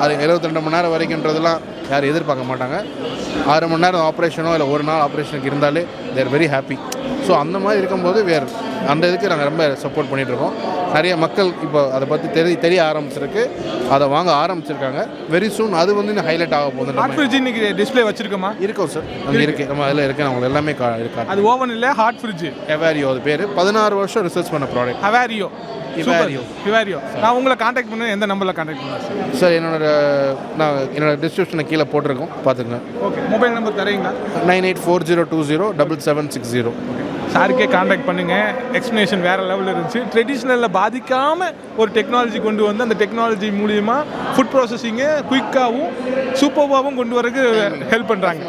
அது 72 மணி நேரம் வரைக்கும்ன்றதெல்லாம் யாரும் எதிர்பார்க்க மாட்டாங்க. 6 மணி நேரம் ஆப்ரேஷனோ இல்லை ஒரு நாள் ஆப்ரேஷனுக்கு இருந்தாலே தேர் வெரி ஹாப்பி. ஸோ அந்த மாதிரி இருக்கும்போது அந்த இதுக்கு நாங்கள் ரொம்ப சப்போர்ட் பண்ணிகிட்ருக்கோம். நிறைய மக்கள் இப்போ அதை பற்றி தெரிய ஆரம்பிச்சிருக்கு, அதை வாங்க ஆரம்பிச்சிருக்காங்க. வெரி சூன் அது வந்து இன்னும் ஹைலைட் ஆக போகுது. ஹாட் ஃப்ரிட்ஜ் இன்னைக்கு டிஸ்ப்ளே வச்சிருக்கோமா? இருக்கோம் சார், அங்கே இருக்குது. நம்ம அதில் இருக்கேன், அவங்க எல்லாமே இருக்காங்க. அது ஓவன் இல்லை, ஹாட் ஃப்ரிட்ஜ். எவாரியோ அது பேர். 16 வருஷம் ரிசர்ச் பண்ண ப்ராடக்ட். ஹவாரியோ. ஹிவாரியோ. நான் உங்களை காண்டாக்ட் பண்ண எந்த நம்பரில் காண்டாக்ட் பண்ணலாம் சார்? என்னோட டிஸ்கிரிப்ஷனில் கீழே போட்டிருக்கோம், பார்த்துங்க. ஓகே, மொபைல் நம்பர் தரீங்களா? 9840207760. சாருக்கே காண்டாக்ட் பண்ணுங்கள். எக்ஸ்ப்ளனேஷன் வேறு லெவலில் இருந்துச்சு. ட்ரெடிஷ்னலில் பாதிக்காமல் ஒரு டெக்னாலஜி கொண்டு வந்து அந்த டெக்னாலஜி மூலிமா ஃபுட் ப்ராசஸிங்கை குயிக்காகவும் சூப்பர்வாகவும் கொண்டு வரக்கு ஹெல்ப் பண்ணுறாங்க.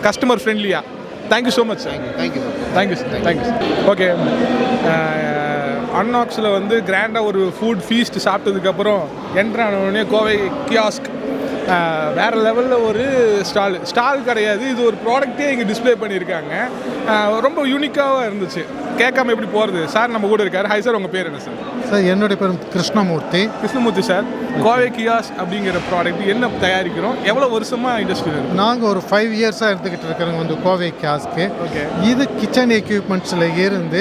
கஸ்டமர் ஃப்ரெண்ட்லியாக. Thank you so much sir. Thank you sir. Okay, அன்நாக்ஸில் வந்து கிராண்டாக ஒரு ஃபுட் ஃபீஸ்ட் சாப்பிட்டதுக்கப்புறம் என்ட்ரானோடனே கோவை கியாஸ்க் வேறு லெவலில் ஒரு ஸ்டால் கிடையாது, இது ஒரு ப்ராடக்ட்டே இங்கே டிஸ்ப்ளே பண்ணியிருக்காங்க. ரொம்ப யூனிக்காக இருந்துச்சு. கேட்காம எப்படி போகிறது? சார் நம்ம கூட இருக்கார். ஹாய் சார், உங்கள் பேர் என்ன சார்? சார் என்னுடைய பேர் கிருஷ்ணமூர்த்தி சார். கோவை கியாஸ் அப்படிங்கிற ப்ராடக்ட் என்ன தயாரிக்கிறோம்? எவ்வளோ வருஷமாக இண்டஸ்ட்ரியில் இருக்குது? நாங்கள் ஒரு 5 இயர்ஸாக எடுத்துக்கிட்டு இருக்கிறோங்க வந்து கோவை கியாஸ்க்கு. ஓகே, இது கிச்சன் எக்யூப்மெண்ட்ஸில் இருந்து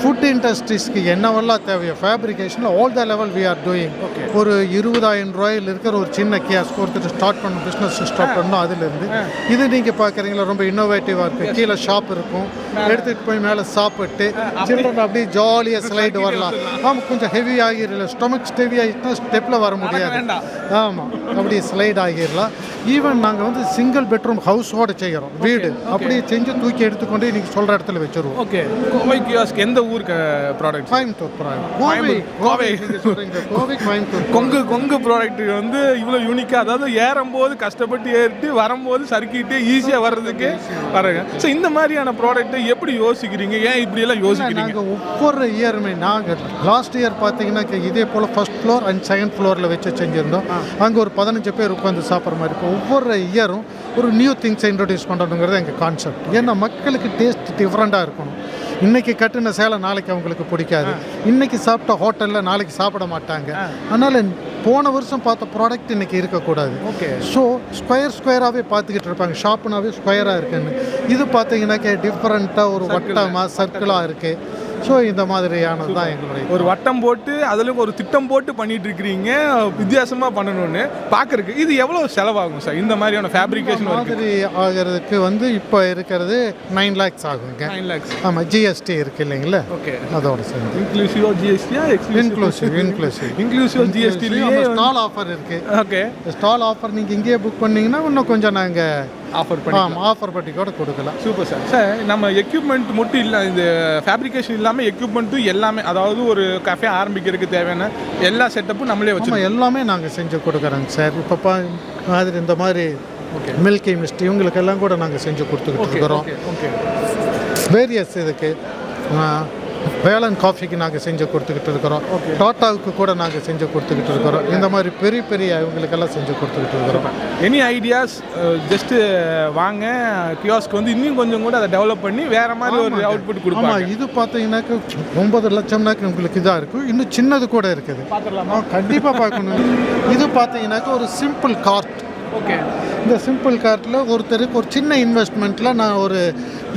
ஃபுட் இண்டஸ்ட்ரீஸ்க்கு என்னவெல்லாம் தேவையோ ஃபேப்ரிகேஷனில் all the level we are doing. ஒரு 20,000 ரூபாயில் இருக்கிற ஒரு சின்ன கியாஸ்க்கு ஒருத்தர் ஸ்டார்ட் பண்ணணும், பிஸ்னஸ் ஸ்டார்ட் பண்ணணும். அதுலேருந்து இது நீங்கள் பார்க்குறீங்களா ரொம்ப இன்னோவேட்டிவாக இருக்குது. கீழே ஷாப் இருக்கும், எடுத்துகிட்டு போய் மேலே சாப்பிட்டு சில்ட்ரன் அப்படியே ஜாலியாக ஸ்லைடு வரலாம். ஆமாம், கொஞ்சம் ஹெவி ஆகிடல, ஸ்டொமக் ஹெவி ஆகிட்டுனா ஸ்டெப்பில் வர முடியாது. ஆமாம், அப்படியே ஸ்லைட் ஆகிடலாம். ஈவன் நாங்கள் வந்து சிங்கிள் பெட்ரூம் ஹவுஸோடு செய்கிறோம். வீடு அப்படியே செஞ்சு தூக்கி எடுத்துக்கொண்டு நீங்கள் சொல்கிற இடத்துல வச்சுருவோம். ஓகே, கோவை கியாஸ்க் எந்த ஊருக்கு product? Coimbatore product. Kovai Coimbatore. Kongu product வந்து இவ்வளோ யூனிக்காக, அதாவது ஏறும்போது கஷ்டப்பட்டு ஏறிட்டு வரும்போது சறுக்கிட்டு ஈஸியாக வர்றதுக்கு வரங்க. ஸோ இந்த மாதிரியான ப்ராடக்ட்டை எப்படி யோசிக்கிறீங்க? ஏன் இப்படியெல்லாம் யோசிக்கிறீங்க? நாங்கள் ஒவ்வொரு இயருமே நாங்கள் லாஸ்ட் இயர் பார்த்தீங்கன்னா இதே போல் ஃபர்ஸ்ட் ஃப்ளோர் அண்ட் செகண்ட் ஃப்ளோரில் வச்சு செஞ்சுருந்தோம். அங்கே ஒரு 15 பேர் உட்காந்து சாப்பிட்ற மாதிரி இருக்கும். ஒவ்வொரு இயரும் ஒரு நியூ திங்ஸை இன்ட்ரடியூஸ் பண்ணுறதுங்கிறது எங்கள் கான்செப்ட். ஏன்னா மக்களுக்கு டேஸ்ட் டிஃப்ரெண்ட்டாக இருக்கணும். இன்றைக்கி கட்டின சேலை நாளைக்கு அவங்களுக்கு பிடிக்காது, இன்றைக்கி சாப்பிட்ட ஹோட்டலில் நாளைக்கு சாப்பிட மாட்டாங்க. அதனால் போன வருஷம் பார்த்த ப்ராடக்ட் இன்றைக்கி இருக்கக்கூடாது. ஓகே, ஸோ ஸ்கொயராகவே பார்த்துக்கிட்டு இருப்பாங்க, ஷாப்புனாவே ஸ்கொயராக இருக்குன்னு. இது பார்த்தீங்கன்னாக்கா டிஃப்ரெண்ட்டாக ஒரு வட்டமாக சர்க்கிளாக இருக்குது. ஸோ இந்த மாதிரியானது தான் எங்களுடைய ஒரு வட்டம் போட்டு அதில் ஒரு திட்டம் போட்டு பண்ணிட்டு இருக்கிறீங்க, வித்தியாசமாக பண்ணணும்னு பார்க்குறக்கு. இது எவ்வளோ செலவாகும் சார் இந்த மாதிரியான ஃபேப்ரிகேஷன் மாதிரி ஆகிறதுக்கு வந்து இப்போ இருக்கிறது 9 lakhs ஆகுங்க. 9 lakhs. ஆமாம், ஜிஎஸ்டி இருக்குது இல்லைங்களா? ஓகே, அதோட சேர்ந்து இன்க்ளூசிவ் ஜிஎஸ்டியா? இன்க்ளூசிவ் ஜிஎஸ்டிலேயே ஸ்டால் ஆஃபர் இருக்குது. ஓகே, ஸ்டால் ஆஃபர் நீங்கள் இங்கேயே புக் பண்ணிங்கன்னா இன்னும் கொஞ்சம் நாங்கள் ஆஃபர் பண்ணி ஆஃபர் பண்ணி கூட கொடுக்கலாம். Super sir. சார் நம்ம எக்யூப்மெண்ட் மட்டும் இல்லை, இந்த ஃபேப்ரிகேஷன் இல்லாமல் எக்யூப்மெண்ட்டும் எல்லாமே, அதாவது ஒரு கஃபே ஆரம்பிக்கிறதுக்கு தேவையான எல்லா செட்டப்பும் நம்மளே வச்சுருக்கோம். எல்லாமே நாங்கள் செஞ்சு கொடுக்குறோங்க சார். இப்போ மாதிரி இந்த மாதிரி மில்கி மிஸ்ட் இவங்களுக்கெல்லாம் கூட நாங்கள் செஞ்சு கொடுத்துக்கிட்டு இருக்கிறோம். ஓகே, வேரியஸ் இதுக்கு வேலன் காஃபிக்கு நாங்கள் செஞ்சு கொடுத்துக்கிட்டு இருக்கிறோம். டாட்டாவுக்கு கூட நாங்கள் செஞ்சு கொடுத்துக்கிட்டு இருக்கிறோம். இந்த மாதிரி பெரிய பெரிய இவங்களுக்கெல்லாம் செஞ்சு கொடுத்துக்கிட்டு இருக்கிறோம். Any ideas? ஜஸ்ட்டு வாங்க கியாஸ்க் வந்து இன்னும் கொஞ்சம் கூட அதை டெவலப் பண்ணி வேறு மாதிரி ஒரு அவுட்புட் கொடுப்பாங்க. இது பார்த்தீங்கன்னாக்க 9 லட்சம்னாக்க உங்களுக்கு இதாக இருக்கும். இன்னும் சின்னது கூட இருக்குது, பார்த்துடலாமா? கண்டிப்பாக பார்க்கணும். இது பார்த்தீங்கன்னாக்க ஒரு சிம்பிள் கார்ட். ஓகே, இந்த சிம்பிள் கார்ட்டில் ஒருத்தருக்கு ஒரு சின்ன இன்வெஸ்ட்மெண்ட்டில் நான் ஒரு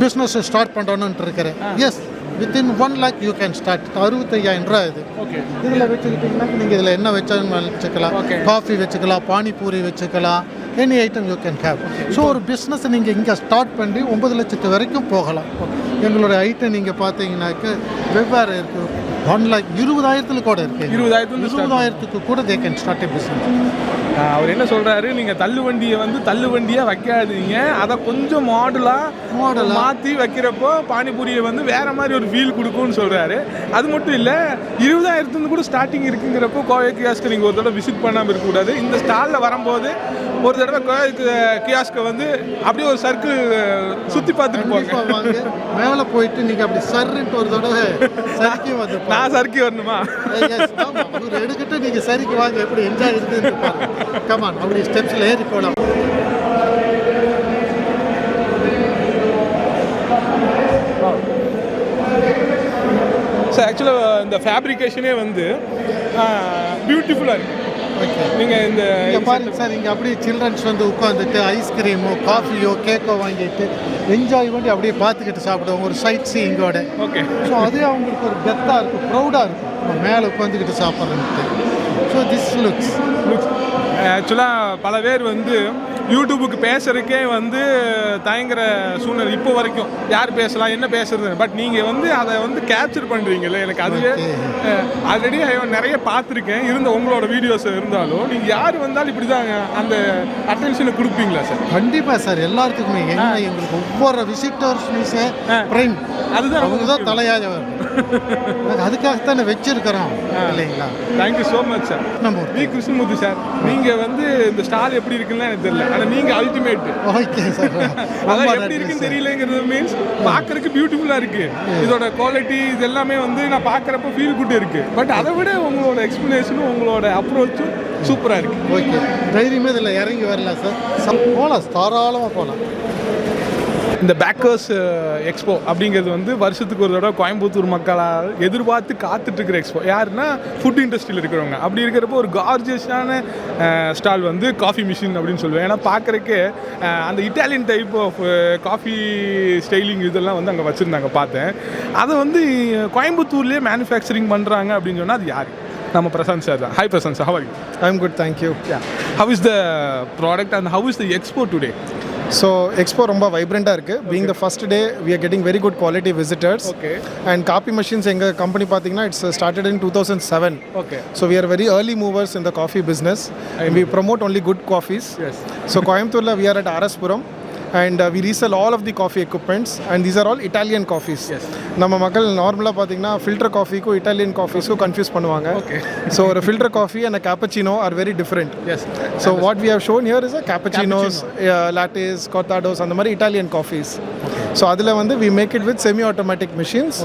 பிஸ்னஸ் ஸ்டார்ட் பண்ணுறோன்னு இருக்கிறேன். Yes, within 1 lakh you can start. 65,000 ரூபா இது. ஓகே, இதில் வச்சுக்கிட்டிங்கன்னா நீங்கள் இதில் என்ன வச்சாலும் வச்சுக்கலாம். காஃபி வச்சுக்கலாம், பானிபூரி வச்சுக்கலாம், any item you can have. So ஒரு பிஸ்னஸ் நீங்கள் இங்கே ஸ்டார்ட் பண்ணி 9 லட்சத்து வரைக்கும் போகலாம். எங்களோட ஐட்டம் நீங்கள் பார்த்தீங்கன்னாக்க வெவ்வேறு இருக்குது. 1 lakh 20,000 கூட இருக்குது. 20,000 கூட they can start a business. அவர் என்ன சொல்கிறாரு, நீங்கள் தள்ளுவண்டியை வந்து தள்ளுவண்டியாக வைக்காதீங்க, அதை கொஞ்சம் மாடலாக மாற்றி வைக்கிறப்போ பானிபூரியை வந்து வேறு மாதிரி ஒரு ஃபீல் கொடுக்கும்னு சொல்கிறாரு. அது மட்டும் இல்லை, 20,000 கூட ஸ்டார்டிங் இருக்குங்கிறப்போ கோவை கியாஸ்க்கு நீங்கள் ஒரு தடவை விசிட் பண்ணாமல் இருக்கக்கூடாது. இந்த ஸ்டாலில் வரும்போது ஒரு தடவை கியாஸ்கை வந்து அப்படியே ஒரு சர்க்கிள் சுற்றி பார்த்துட்டு போங்க. வாங்க மேலே போயிட்டு நீங்கள் அப்படி சர்ன்ட்டு ஒரு தடவை சறுக்கி வந்து நான் சறுக்கி வரணுமா? ஒரு எடுக்கிட்டு நீங்கள் சறுக்கி வாங்க எப்படி என்ஜாய் இருக்குதுன்னு பாருங்க. கமான் அப்படி ஸ்டெப்ஸில் ஏறி போகலாம். சார் ஆக்சுவலாக இந்த ஃபேப்ரிகேஷனே வந்து பியூட்டிஃபுல்லாக இருக்குது. ஓகே நீங்கள் இந்த இங்கே பாருங்க சார், இங்கே அப்படியே சில்ட்ரன்ஸ் வந்து உட்காந்துட்டு ஐஸ்கிரீமோ காஃபியோ கேக்கோ வாங்கிட்டு என்ஜாய் பண்ணி அப்படியே பார்த்துக்கிட்டு சாப்பிடுவாங்க ஒரு சைட் சீயிங்கோட. ஓகே. ஸோ அதே அவங்களுக்கு ஒரு கெத்தாக இருக்கும், ப்ரௌடாக இருக்கும் மேலே உட்காந்துக்கிட்டு சாப்பிட்றதுக்கு. ஸோ திஸ் லுக்ஸ் ஆக்சுவலாக பல பேர் வந்து யூடியூபுக்கு பேசுறதுக்கே வந்து தயங்குற சூழ்நிலை இப்போ வரைக்கும். யார் பேசலாம் என்ன பேசுறது, பட் நீங்கள் வந்து அதை வந்து கேப்சர் பண்ணுறீங்கல்ல, எனக்கு அதுவே ஆல்ரெடி நிறைய பார்த்துருக்கேன் இருந்த உங்களோட வீடியோஸ் இருந்தாலும் நீங்கள் யார் வந்தாலும் இப்படி தான் அந்த அட்டென்ஷனை கொடுப்பீங்களா சார்? கண்டிப்பாக சார், எல்லாத்துக்குமே எங்களுக்கு ஒவ்வொரு விசிட்டர்ஸ் பிரைம் அதுதான் அவங்க தான் தலையாக நாங்கள் அதுக்காகத்தானே வச்சிருக்கிறோம் இல்லைங்களா. Thank you so much sir. நம்ம வி கிருஷ்ணமூர்த்தி சார், நீங்கள் வந்து இந்த ஸ்டால் எப்படி இருக்குன்னு எனக்கு தெரியல, ஆனால் நீங்கள் அல்டிமேட். Okay sir. அதான் எப்படி இருக்குன்னு தெரியலங்கிறது மீன்ஸ் பார்க்கறதுக்கு பியூட்டிஃபுல்லாக இருக்குது. இதோட குவாலிட்டி இது எல்லாமே வந்து நான் பார்க்குறப்ப ஃபீல் குட் இருக்குது. பட் அதை விட உங்களோட எக்ஸ்ப்ளனேஷனும் உங்களோட அப்ரோச்சும் சூப்பராக இருக்குது. ஓகே, தைரியமே இதில் இறங்கி வரலாம் சார், போகலாம் தாராளமாக போகலாம். இந்த பேக்கர்ஸ் எக்ஸ்போ அப்படிங்கிறது வந்து வருஷத்துக்கு ஒரு தடவை கோயம்புத்தூர் மக்களால் எதிர்பார்த்து காத்துட்ருக்கிற எக்ஸ்போ. யாருன்னா ஃபுட் இண்டஸ்ட்ரியில் இருக்கிறவங்க. அப்படி இருக்கிறப்போ ஒரு கார்ஜியஸான ஸ்டால் வந்து காஃபி மிஷின் அப்படின்னு சொல்லுவேன். ஏன்னா பார்க்குறக்கு அந்த Italian type of coffee styling இதெல்லாம் வந்து அங்கே வச்சுருந்தாங்க பார்த்தேன். அதை வந்து கோயம்புத்தூர்லேயே மேனுஃபேக்சரிங் பண்ணுறாங்க அப்படின்னு சொன்னால் அது யார்? நம்ம பிரசாந்த் சார் தான். Hi Prashant sir, how are you? I am good, thank you. How is the product and how is the expo today? So expo ரொம்ப வைப்ரண்ட்டாக இருக்குது. Being the first day we are getting very good quality visitors. Okay. And coffee machines எங்கள் company பார்த்தீங்கன்னா it's started in 2007. Okay. So we are very early movers in the coffee business. We promote only good copies. So கோயம்புத்தூரில் we are at RS Puram and we resell all of the coffee equipments and these are all Italian coffees. நம்ம மக்கள் நார்மலாக பார்த்தீங்கன்னா filter காஃபிக்கும் Italian காஃபீஸ்க்கும் confuse பண்ணுவாங்க. So ஒரு filter coffee and cappuccino are very different. So what we have shown here is a cappuccinos, lattes, cortados அந்த மாதிரி Italian coffees. So அதில் வந்து we make it with semi automatic machines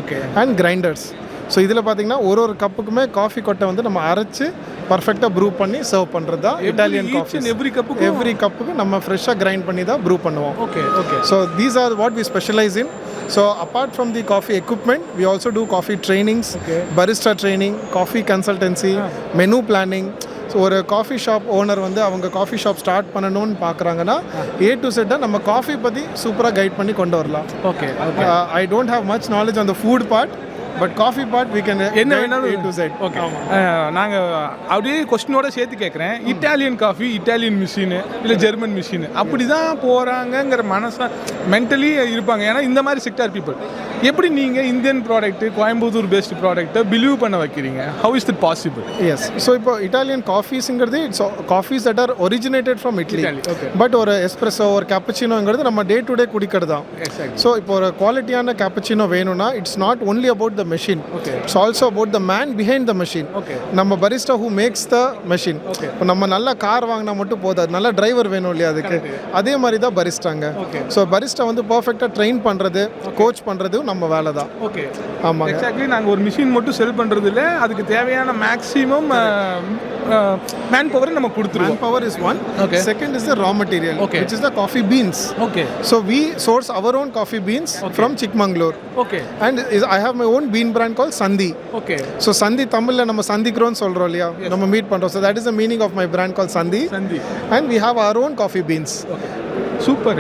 and grinders. So இதில் பார்த்தீங்கன்னா ஒரு கப்புக்குமே coffee கொட்டை வந்து நம்ம அரைச்சி பர்ஃபெக்டாக ப்ரூ பண்ணி சர்வ் பண்ணுறது தான் இட்டாலியன் காஃபி. எவ்ரி கப்புக்கு நம்ம ஃப்ரெஷ்ஷாக கிரைண்ட் பண்ணி தான் ப்ரூ பண்ணுவோம். Okay. So these are what we specialise in. So apart from the coffee equipment we also do coffee trainings, barista training, coffee consultancy, menu planning. So ஒரு coffee shop owner வந்து அவங்க coffee shop start பண்ணணும்னு பார்க்குறாங்கன்னா A to Z நம்ம காஃபி பற்றி சூப்பராக guide பண்ணி கொண்டு வரலாம். Okay. I don't have much knowledge on the food part, but coffee part we can என்ன வேணாலும் A to Z. ஓகே. நாங்கள் அப்படியே கொஸ்டினோட சேர்த்து கேட்குறேன். இட்டாலியன் காஃபி இட்டாலியன் மிஷினு இல்லை ஜெர்மன் மிஷினு அப்படி தான் போகிறாங்கங்கிற மனசா மென்டலி இருப்பாங்க. ஏன்னா இந்த மாதிரி செக்டார் பீப்புள் எப்படி நீங்கள் இந்தியன் ப்ராடக்ட்டு கோயம்புத்தூர் பேஸ்ட் ப்ராடக்ட்டை பிலீவ் பண்ண வைக்கிறீங்க? How is it possible? Yes. So இப்போ இட்டாலியன் காஃபீஸுங்கிறது it's coffees that are originated from Italy. But ஒரு எஸ்ப்ரெஸோ ஒரு கேப்பச்சினோங்கிறது நம்ம டே டு டே குடிக்கிறது தான். ஸோ இப்போ ஒரு குவாலிட்டியான கேப்பச்சினோ வேணும்னா it's not only about the machine. It's also about the man behind the machine. நம்ம barista who makes the machine. இப்போ நம்ம நல்ல கார் வாங்கினா மட்டும் போதாது, நல்ல டிரைவர் வேணும் இல்லையா அதுக்கு. அதே மாதிரி தான் பரிஸ்டாங்க. ஸோ பரிஸ்டா வந்து பர்ஃபெக்டாக ட்ரெயின் பண்ணுறது, கோச் பண்ணுறது நம்ம வேலை தான். ஓகே. ஆமாம். எக்ஸாக்ட்லி. நாங்கள் ஒரு மிஷின் மட்டும் செல் பண்ணுறது இல்லை, அதுக்கு தேவையான மேக்ஸிமம் மேன் பவர் நம்ம கொடுத்துருவோம். Man power is one. Second is the raw material which is the coffee beans. Okay. So we source our own coffee beans from Chikmagalur. Okay. And I have my own bean brand called Sandhi. Okay. So Sandhi தமிழ்ல நம்ம சந்திக்கிறோம் சொல்றோம் இல்லையா, நம்ம meet பண்றோம். So that is the meaning of my brand called Sandhi. And we have our own coffee beans. Super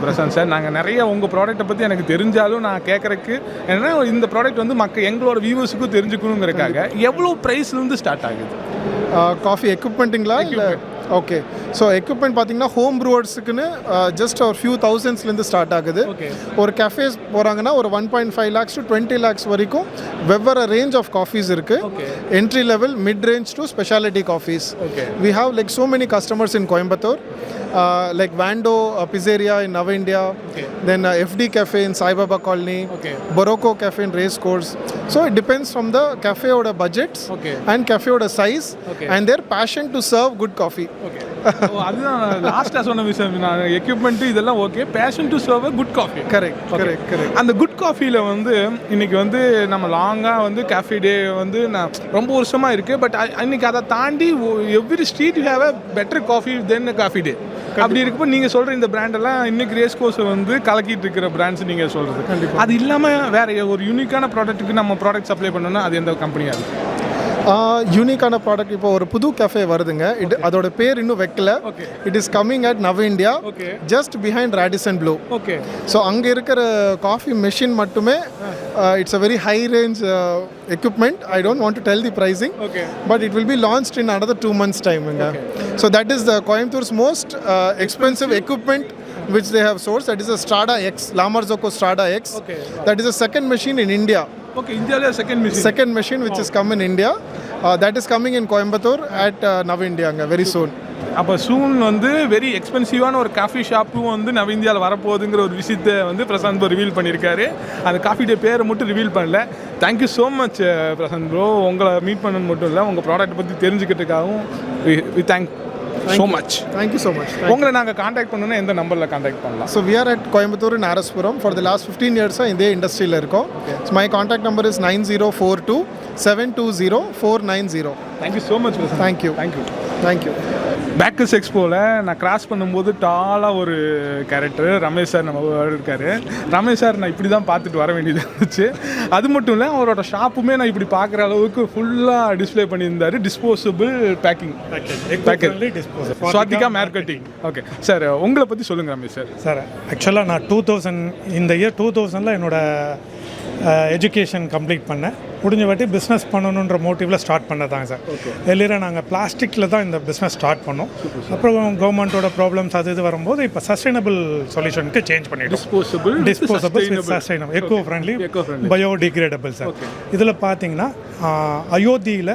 Prashant sir. நாங்கள் நிறைய உங்கள் ப்ராடக்ட்டை பற்றி எனக்கு தெரிஞ்சாலும் நான் கேட்குறக்கு ஏன்னா இந்த ப்ராடக்ட் வந்து எங்களோட வியூவர்ஸுக்கும் தெரிஞ்சுக்கணுங்கிறக்காக எவ்வளோ ப்ரைஸ்லேருந்து ஸ்டார்ட் ஆகுது காஃபி எக்யூப்மெண்ட்டுங்களா இல்லை? ஓகே. ஸோ எக்யூப்மெண்ட் பார்த்தீங்கன்னா ஹோம் ப்ரூவர்ஸுக்குன்னு ஜஸ்ட் ஒரு ஃபியூ தௌசண்ட்ஸ்லேருந்து ஸ்டார்ட் ஆகுது. ஒரு கஃபேஸ் போகிறாங்கன்னா ஒரு 1.5 lakhs to 20 lakhs வரைக்கும் வெவ்வேறு ரேஞ்ச் ஆஃப் காஃபீஸ் இருக்குது. Entry level, mid range to speciality coffees. We have like so many customers in Coimbatore. like Vando Pizzeria in Nava India, then FD Cafe in Sai Baba Colony, Borocco Cafe in Race Course. So it depends from the cafe oda budgets and cafe oda size and their passion to serve good coffee. அதுதான் லாஸ்ட்டாக சொன்ன விஷயம். நான் equipment இதெல்லாம் okay, passion to serve good coffee. Correct. அந்த good காஃபியில் வந்து இன்னைக்கு வந்து நம்ம லாங்காக வந்து கேஃபே டே வந்து நான் ரொம்ப வருஷமாக இருக்குது. பட் இன்னைக்கு அதை தாண்டி every street have a better coffee then coffee day. அப்படி இருக்கப்போ நீங்கள் சொல்கிற இந்த பிராண்டெல்லாம் இன்னைக்கு ரேஸ் கோர்ஸை வந்து கலக்கிட்டு இருக்கிற பிராண்ட்ஸ் நீங்கள் சொல்கிறது. அது இல்லாமல் வேறு ஒரு யூனிக்கான ப்ராடக்ட்டுக்கு நம்ம ப்ராடக்ட் சப்ளை பண்ணோன்னா அது எந்த கம்பெனியாக இருக்குது? யூனிக்கான ப்ராடக்ட் இப்போ ஒரு புது கேஃபே வருதுங்க. அதோட பேர் இன்னும் வைக்கல. இட் இஸ் கம்மிங் அட் நவ India, just behind Radisson Blu. So அங்கே இருக்கிற காஃபி மெஷின் மட்டுமே it's a very high range equipment. I don't want to tell the pricing, but it will be launched in another 2 months time. So that is the Coimbator's most expensive equipment which they have sourced. That is a Strada X, La Marzocco Strada X. That is the second machine in India. India second machine which is come in India. That is coming in Coimbatore at Nava India very soon. அப்போ சூன் வந்து very எக்ஸ்பென்சிவான ஒரு coffee ஷாப்பும் வந்து நவ இந்தியாவில் வரப்போகுதுங்கிற ஒரு விஷயத்தை வந்து Prashanth bro reveal பண்ணியிருக்காரு. அந்த காஃபி டே பேரை மட்டும் ரிவீல் பண்ணல. Thank you so much Prashanth bro. உங்களை மீட் பண்ணது மட்டும் இல்லை, உங்கள் ப்ராடக்ட் பற்றி தெரிஞ்சுக்கிட்டதுக்காகவும் we thank so much. Thank you so much. உங்களை நாங்கள் காண்டாக்ட் பண்ணணும்னா எந்த நம்பரில் காண்டாக்ட் பண்ணலாம்? So we are at Coimbatore in Araspuram for the last 15 years இதே இண்டஸ்ட்ரியில் இருக்கோம். So my contact number is 9042 720 490. Thank you so much. Thank you. Bakers எக்ஸ்போவில் நான் கிராஸ் பண்ணும்போது டாலாக ஒரு கேரக்டர் ரமேஷ் சார் நம்ம இருக்கார். ரமேஷ் சார் நான் இப்படி தான் பார்த்துட்டு வர வேண்டியது இருந்துச்சு. அது மட்டும் இல்லை, அவரோட ஷாப்புமே நான் இப்படி பார்க்குற அளவுக்கு ஃபுல்லாக டிஸ்பிளே பண்ணியிருந்தார். Disposable Baker Swathika marketing. Okay sir, உங்களை பற்றி சொல்லுங்கள் ரமேஷ் சார். சார் ஆக்சுவலாக நான் 2000 இந்த இயர் 2000 என்னோட எஜுகேஷன் கம்ப்ளீட் பண்ணேன். முடிஞ்ச வாட்டி பிஸ்னஸ் பண்ணணுன்ற மோட்டிவில் ஸ்டார்ட் பண்ணதாங்க சார். எல்லோரும் நாங்கள் பிளாஸ்டிக்கில் தான் இந்த பிஸ்னஸ் ஸ்டார்ட் பண்ணோம். அப்புறம் கவர்மெண்ட்டோட ப்ராப்ளம்ஸ் அது இது வரும்போது இப்போ சஸ்டைனபிள் சொல்யூஷனுக்கு சேஞ்ச் பண்ணிவிட்டோம். Disposable sustainable echo friendly biodegradable sir. இதில் பார்த்தீங்கன்னா அயோத்தியில்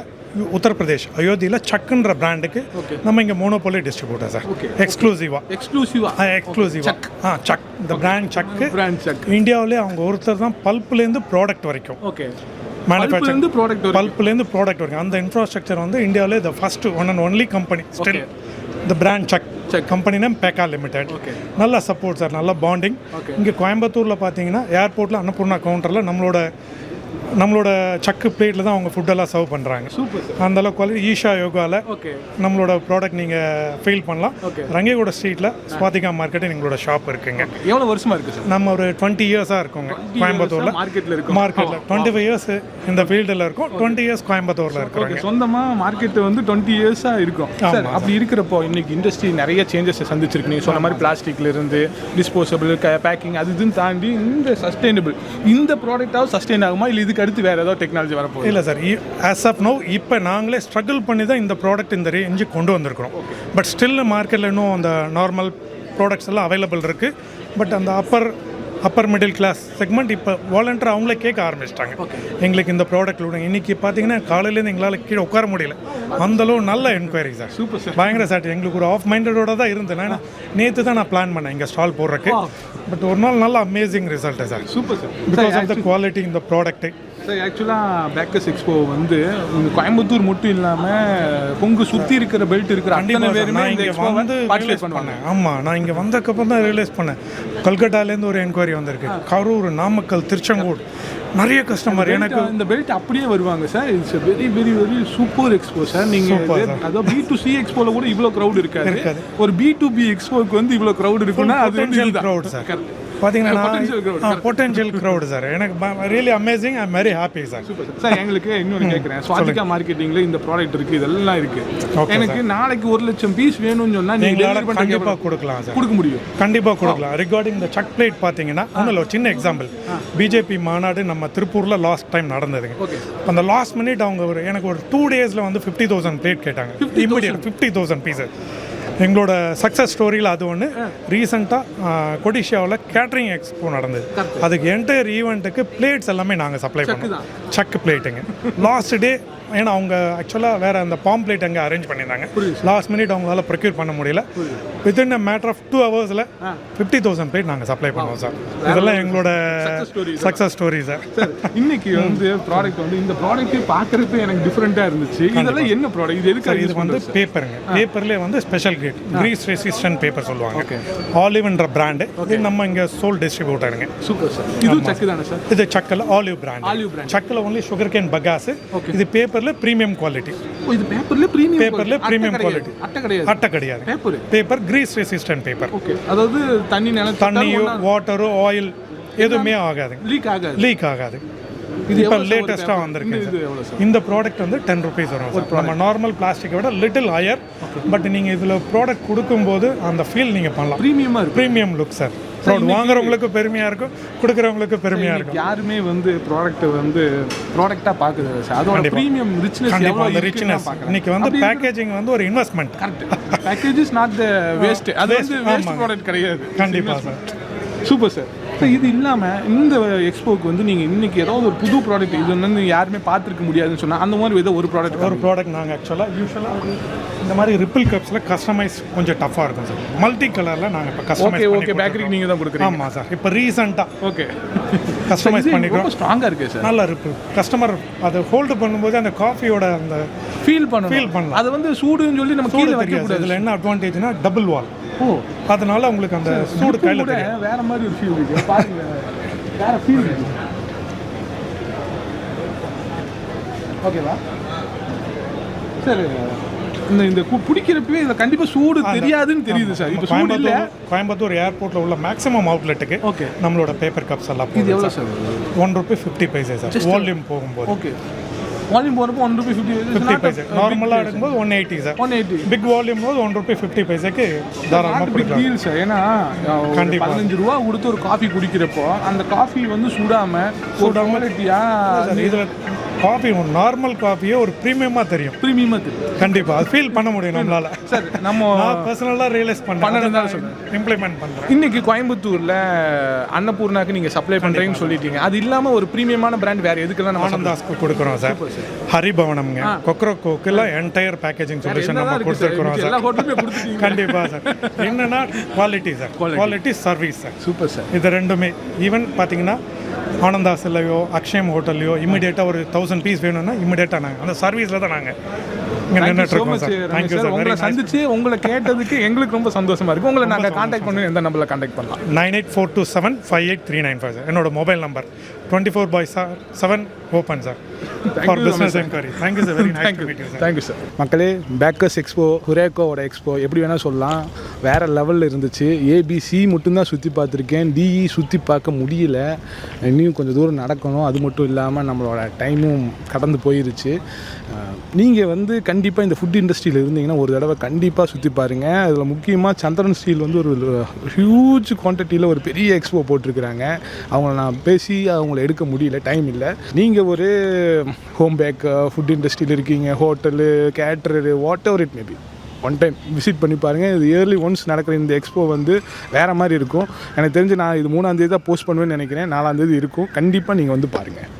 உத்தரப்பிரதேஷ் அயோத்தியில் சக்குன்ற பிராண்டுக்கு நம்ம இங்கே மோனோபோலி டிஸ்ட்ரிபியூட்டர் சார். எக்ஸ்க்ளூசிவாக சக் இந்த பிராண்ட் சக்கு இந்தியாவிலே அவங்க ஒருத்தர் தான் பல்ப்லேருந்து ப்ராடக்ட் வரைக்கும் மேனுஃபேக்சரிங் பல்ப்லேருந்து ப்ராடக்ட் வரைக்கும் அந்த இன்ஃப்ராஸ்ட்ரக்சர் வந்து இந்தியாவிலே the first one and only company still இந்த பிராண்ட் சக் கம்பெனி நேம் பேக்கா லிமிடெட். நல்ல சப்போர்ட் சார், நல்ல பாண்டிங். இங்கே கோயம்புத்தூரில் பார்த்தீங்கன்னா ஏர்போர்ட்டில் அன்னபூர்ணா கவுண்டரில் நம்மளோட சக்கு பிளேட்டில் தான் அவங்க ஃபுட்டெல்லாம் சர்வ் பண்ணுறாங்க. அந்தளவுக்கு குவாலிட்டி. ஈஷா யோகாவில் நம்மளோட ப்ராடக்ட் நீங்கள் ஃபீல் பண்ணலாம். ரங்கேகோட ஸ்ட்ரீட்டில் ஸ்வாதிகா மார்க்கெட்டில் எங்களோட ஷாப் இருக்குங்க. எவ்வளோ வருஷமாக இருக்குது சார்? நம்ம ஒரு 20 இயர்ஸாக இருக்கோங்க கோயம்புத்தூரில். மார்க்கெட்டில் 25 இயர்ஸ் இந்த ஃபீல்டில் இருக்கும், 20 இயர்ஸ் கோயம்புத்தூரில் இருக்கிறோங்க. சொந்தமாக மார்க்கெட்டு வந்து 20 இயர்ஸாக இருக்கும் சார். அப்படி இருக்கிறப்போ இன்னைக்கு இண்டஸ்ட்ரி நிறைய சேஞ்சஸ் சந்திச்சிருக்கு. நீங்கள் சொன்ன மாதிரி பிளாஸ்டிக்லேருந்து டிஸ்போசபிள் பேக்கிங் அது இதுன்னு தாண்டி இந்த சஸ்டைனபிள் இந்த ப்ராடக்டாவது சஸ்டைன் ஆகுமா, இல்லை இதுக்கு அடுத்து வேறு ஏதாவது டெக்னாலஜி வரப்போகுது? இல்லை சார், ஆஸ் ஆஃப் நோ இப்போ நாங்களே ஸ்ட்ரகிள் பண்ணி தான் இந்த ப்ராடக்ட் இந்த ரேஞ்சுக்கு கொண்டு வந்திருக்கிறோம். பட் ஸ்டில் மார்க்கெட்டில் இன்னும் அந்த நார்மல் ப்ராடக்ட்ஸ் எல்லாம் அவைலபிள் இருக்குது. பட் அந்த அப்பர் மிடில் கிளாஸ் செக்மெண்ட் இப்போ வாலண்டியர் அவங்களே கேட்க ஆரம்பிச்சிட்டாங்க, எங்களுக்கு இந்த ப்ராடக்ட் விடுங்க. இன்றைக்கி பார்த்தீங்கன்னா காலையிலேருந்து எங்களால் கீழே உட்கார முடியல, அந்தளவு நல்ல என்கொயரி சார். சூப்பர் சார், பயங்கர சார். எங்களுக்கு ஒரு ஆஃப் மைண்டடோட தான் இருந்தேன். நான் நேற்று தான் நான் பிளான் பண்ணேன் இங்கே ஸ்டால் போடுறதுக்கு. பட் ஒரு நாள் நல்ல amazing result sir. Super sir, because of the quality இந்த ப்ராடக்ட்டு. சார் ஆக்சுவலாக பேக்கர்ஸ் எக்ஸ்போ வந்து கோயம்புத்தூர் மட்டும் இல்லாமல் கொங்கு சுற்றி இருக்கிற பெல்ட் இருக்கிற அத்தனை பேருமே இந்த எக்ஸ்போ வந்து பார்ட்டிசிபேட் பண்ணுவாங்க. ஆமாம், நான் இங்கே வந்ததுக்கப்புறம் தான் ரியலைஸ் பண்ணேன். கல்கட்டாலேருந்து ஒரு என்கொயரி வந்திருக்கு, கரூர், நாமக்கல், திருச்செங்கோடு நிறைய கஸ்டமர். எனக்கு இந்த பெல்ட் அப்படியே வருவாங்க sir. It's very very very super expo sir. நீங்கள் அதாவது B2C எக்ஸ்போவில் கூட இவ்வளோ க்ரௌட் இருக்காது, ஒரு B2B எக்ஸ்போவுக்கு வந்து இவ்வளோ க்ரௌட் இருக்குன்னா அது க்ரௌட் சார். பார்த்தீங்கன்னா பொட்டன்ஷியல் க்ரௌட் சார். எனக்கு really amazing. I am very happy sir. Sir எங்களுக்கு இன்னொன்று கேட்குறேன், ஸ்வாதிகா மார்க்கெட்டிங்கில் இந்த ப்ராடக்ட் இருக்குது, இதெல்லாம் இருக்குது. எனக்கு நாளைக்கு 1,00,000 பீஸ் வேணும்னு சொன்னால் நீங்கள் கண்டிப்பாக கொடுக்கலாம் சார். கொடுக்க முடியும், கண்டிப்பாக கொடுக்கலாம். ரிகார்டிங் இந்த சக் பிளேட் பார்த்தீங்கன்னா ஒன்றும் இல்லை, சின்ன எக்ஸாம்பிள். பிஜேபி மாநாடு நம்ம திருப்பூரில் லாஸ்ட் டைம் நடந்ததுங்க. அந்த லாஸ்ட் மினிட் அவங்க எனக்கு ஒரு 2 டேஸில் வந்து 50,000 பிளேட் கேட்டாங்க. Immediate 50,000 pieces. எங்களோட சக்ஸஸ் ஸ்டோரியில் அது ஒன்று. ரீசெண்டாக கொடிஷியாவில் கேட்ரிங் எக்ஸ்போ நடந்தது. அதுக்கு என்டையர் ஈவெண்ட்டுக்கு பிளேட்ஸ் எல்லாமே நாங்கள் சப்ளை பண்ணோம். சக்கு பிளேட்டுங்க. லாஸ்ட் டே ஏன்னா அவங்க ஆக்சுவலாக வேறு அந்த பாம்ப்ளேட் அங்கே அரேஞ்ச் பண்ணியிருந்தாங்க. லாஸ்ட் மினிட் அவங்களால ப்ரொக்யூர் பண்ண முடியல. வித்தின் அ மேட்டர் ஆஃப் 2 ஹவர்ஸில் 50,000 பிளேட் நாங்கள் சப்ளை பண்ணுவோம் சார். இதெல்லாம் எங்களோட சக்ஸஸ் ஸ்டோரி சார். இன்னைக்கு வந்து ப்ராடக்ட் வந்து இந்த ப்ராடக்ட் பார்க்கறதுக்கு எனக்கு டிஃப்ரெண்ட்டாக இருந்துச்சு. இதெல்லாம் என்ன ப்ராடக்ட்? இது எதுக்கு? இது வந்து பேப்பருங்க. பேப்பர்லேயே வந்து special grade grease resistant paper சொல்லுவாங்க. ஆலிவ்ன்ற பிராண்டு. இது நம்ம இங்கே சோல் டிஸ்ட்ரிபியூட்டருங்க. Super sir. இது சக்கு தானே சார்? இது சக்கில் ஆலிவ் பிராண்ட். சக்கில் ஒன்லி சுகர் கேன் பகாஸ். இது பேப்பரில் ப்ரீமியம் குவாலிட்டி. இது பேப்பரில் ப்ரீமியம் குவாலிட்டி. அட்டை கிடையாது. Paper grease resistant paper. Okay. அதாவது தண்ணியோ வாட்டரோ ஆயில் எதுவுமே ஆகாது, லீக் ஆகாது. இது இப்போ லேட்டஸ்ட்டாக வந்திருக்கு. இந்த ப்ராடக்ட் வந்து 10 rupees வரும். நம்ம நார்மல் பிளாஸ்டிக்கை விட லிட்டில் ஹையர். பட் நீங்கள் இதில் ப்ராடக்ட் கொடுக்கும்போது அந்த ஃபீல் நீங்கள் பண்ணலாம். Premium look sir. வாங்குறவங்களுக்கு பெருமையாக இருக்கும், கொடுக்குறவங்களுக்கு பெருமையாக இருக்கும். யாருமே வந்து ப்ராடக்ட்டை வந்து ப்ராடக்டாக பார்க்குது சார். அதோட ப்ரீமியம் ரிச்னஸ். கண்டிப்பாக அந்த ரிச்னஸ். இன்னைக்கு வந்து பேக்கேஜிங் வந்து ஒரு investment. Correct. Package is not the waste. அது வந்து வேஸ்ட் ப்ராடக்ட் கிடையாது. கண்டிப்பாக சார். Super sir. ஸோ இது இல்லாமல் இந்த எக்ஸ்போக்கு வந்து நீங்கள் இன்றைக்கி ஏதாவது ஒரு புது ப்ராடக்ட் இது வந்து யாருமே பார்த்துருக்க முடியாதுன்னு சொன்னால் அந்த மாதிரி ஏதோ ஒரு ப்ராடக்ட் நாங்கள் யூஸ்வலாக இந்த மாதிரி ரிப்பிள் கப்ஸில் கஸ்டமைஸ் கொஞ்சம் டஃப்பாக இருக்கும் சார். மல்டி கலரில் நாங்கள் இப்போ கஸ்டமைஸ் ஓகே பேக்கரிக்கு நீங்கள் தான் கொடுக்குறீங்க. ஆமாம் சார். இப்போ ரீசெண்டாக ஓகே கஸ்டமைஸ் பண்ணிக்கிறோம். ஸ்ட்ராங்காக இருக்குது சார். நல்ல ரிப்பிள் கஸ்டமர் அதை ஹோல்டு பண்ணும்போது அந்த காஃபியோட அந்த ஃபீல் பண்ணலாம். அது வந்து சூடுன்னு சொல்லி நம்ம கீழே வைக்கக்கூடாது. இதில் என்ன அட்வான்டேஜ்னா டபுள் வால். அதனால உங்களுக்கு அந்த சூடு கையில் தெரியும். வேற மாதிரி ஒரு ஃபீல் இருக்கு பாருங்க. வேற ஃபீல் இருக்கு. ஓகேவா சார்? இந்த பிடிக்கிறப்பவே இதில் கண்டிப்பாக சூடு தெரியாதுன்னு தெரியுது சார். இப்போ கோயம்புத்தூர் ஏர்போர்ட்டில் உள்ள மேக்ஸிமம் அவுட்லெட்டுக்கு ஓகே நம்மளோட பேப்பர் கப்ஸ் எல்லாம் இது எவ்வளோ sir? 1 rupee 50 paise sir. Volume போகும்போது. ஓகே. வால்யூம் போகிறப்போ 1 rupee 50 paise. நார்மலாக எடுக்கும்போது 180 சார். 180. பிக் வால்யூம் போது 1 rupee 50 paiseக்கு தாராளமாக பிக் டீல் சார். ஏன்னா 15 ரூபா கொடுத்து ஒரு காஃபி குடிக்கிறப்போ அந்த காஃபி வந்து சுடாமல் இதில் காஃபி நார்மல் காஃபியே ஒரு ப்ரீமியமாக தெரியும். கண்டிப்பாக அது ஃபீல் பண்ண முடியும் நம்மளால சார். நம்ம பர்சனலாக ரியலைஸ் பண்ண இம்ப்ளிமெண்ட் பண்ணுறோம். இன்னைக்கு கோயம்புத்தூரில் அன்னபூர்ணாக்கு நீங்கள் சப்ளை பண்ணுறீங்கன்னு சொல்லிட்டீங்க. அது இல்லாமல் ஒரு ப்ரீமியமான பிராண்ட் வேறு எதுக்கெல்லாம் நம்ம ஆனந்தாஸ்க்கு கொடுக்குறோம் சார். ஹரிபவனம்ங்க கொக்ரோக்கோக்கெல்லாம் என்டையர் பேக்கேஜிங் சொல்யூஷன் நம்ம கொடுத்துருக்குறோம் சார். கண்டிப்பாக சார். என்னன்னா quality sir, quality service sir. Super sir. இது ரெண்டுமே. ஈவன் பார்த்தீங்கன்னா ஆனந்தாஸ்லையோ அக்ஷயம் ஹோட்டல்லையோ இமிடியேட்டாக ஒரு 1000 பீஸ் வேணும்னா இமிடியேட்டாக நாங்கள் அந்த சர்வீஸில் தான் நாங்கள் இங்கே நின்றுட்டுருக்கோம் சார். Thank you sir. உங்களை சந்திச்சு உங்களை கேட்டதுக்கு எங்களுக்கு ரொம்ப சந்தோஷமாக இருக்குது. உங்களை நாங்கள் காண்டாக்ட் பண்ணி எந்த நம்பரில் காண்டாக்ட் பண்ணலாம்? 9842758395 சார். என்னோட mobile number. 24/7 open sir for business enquiry. Thank you sir. Very nice to meet you sir. Thank you sir. மக்களே, பேக்கர்ஸ் எக்ஸ்போ, ஹுரேக்கோவோட எக்ஸ்போ எப்படி வேணால் சொல்லலாம், வேறு லெவலில் இருந்துச்சு. ஏபிசி மட்டும்தான் சுற்றி பார்த்துருக்கேன். டிஇ சுற்றி பார்க்க முடியல. இன்னும் கொஞ்சம் தூரம் நடக்கணும். அது மட்டும் இல்லாமல் நம்மளோட டைமும் கடந்து போயிருச்சு. நீங்கள் வந்து கண்டிப்பாக இந்த ஃபுட் இண்டஸ்ட்ரியில் இருந்தீங்கன்னா ஒரு தடவை கண்டிப்பாக சுற்றி பாருங்கள். அதில் முக்கியமாக சந்திரன் ஸ்டீல் வந்து ஒரு ஹியூஜ் குவான்டிட்டியில் ஒரு பெரிய எக்ஸ்போ போட்டிருக்கிறாங்க. அவங்கள நான் பேசி அவங்கள எடுக்க முடியல, டைம் இல்லை. நீங்கள் ஒரு ஹோம் பேக்கர், ஃபுட் இண்டஸ்ட்ரியில் இருக்கீங்க, hotel, caterer, whatever it maybe, one time visit பண்ணி பாருங்கள். இது இயர்லி ஒன்ஸ் நடக்கிற இந்த எக்ஸ்போ வந்து வேறு மாதிரி இருக்கும். எனக்கு தெரிஞ்சு நான் இது 3ஆம் தேதி தான் போஸ்ட் பண்ணுவேன்னு நினைக்கிறேன். 4ஆம் தேதி இருக்கும். கண்டிப்பாக நீங்கள் வந்து பாருங்கள்.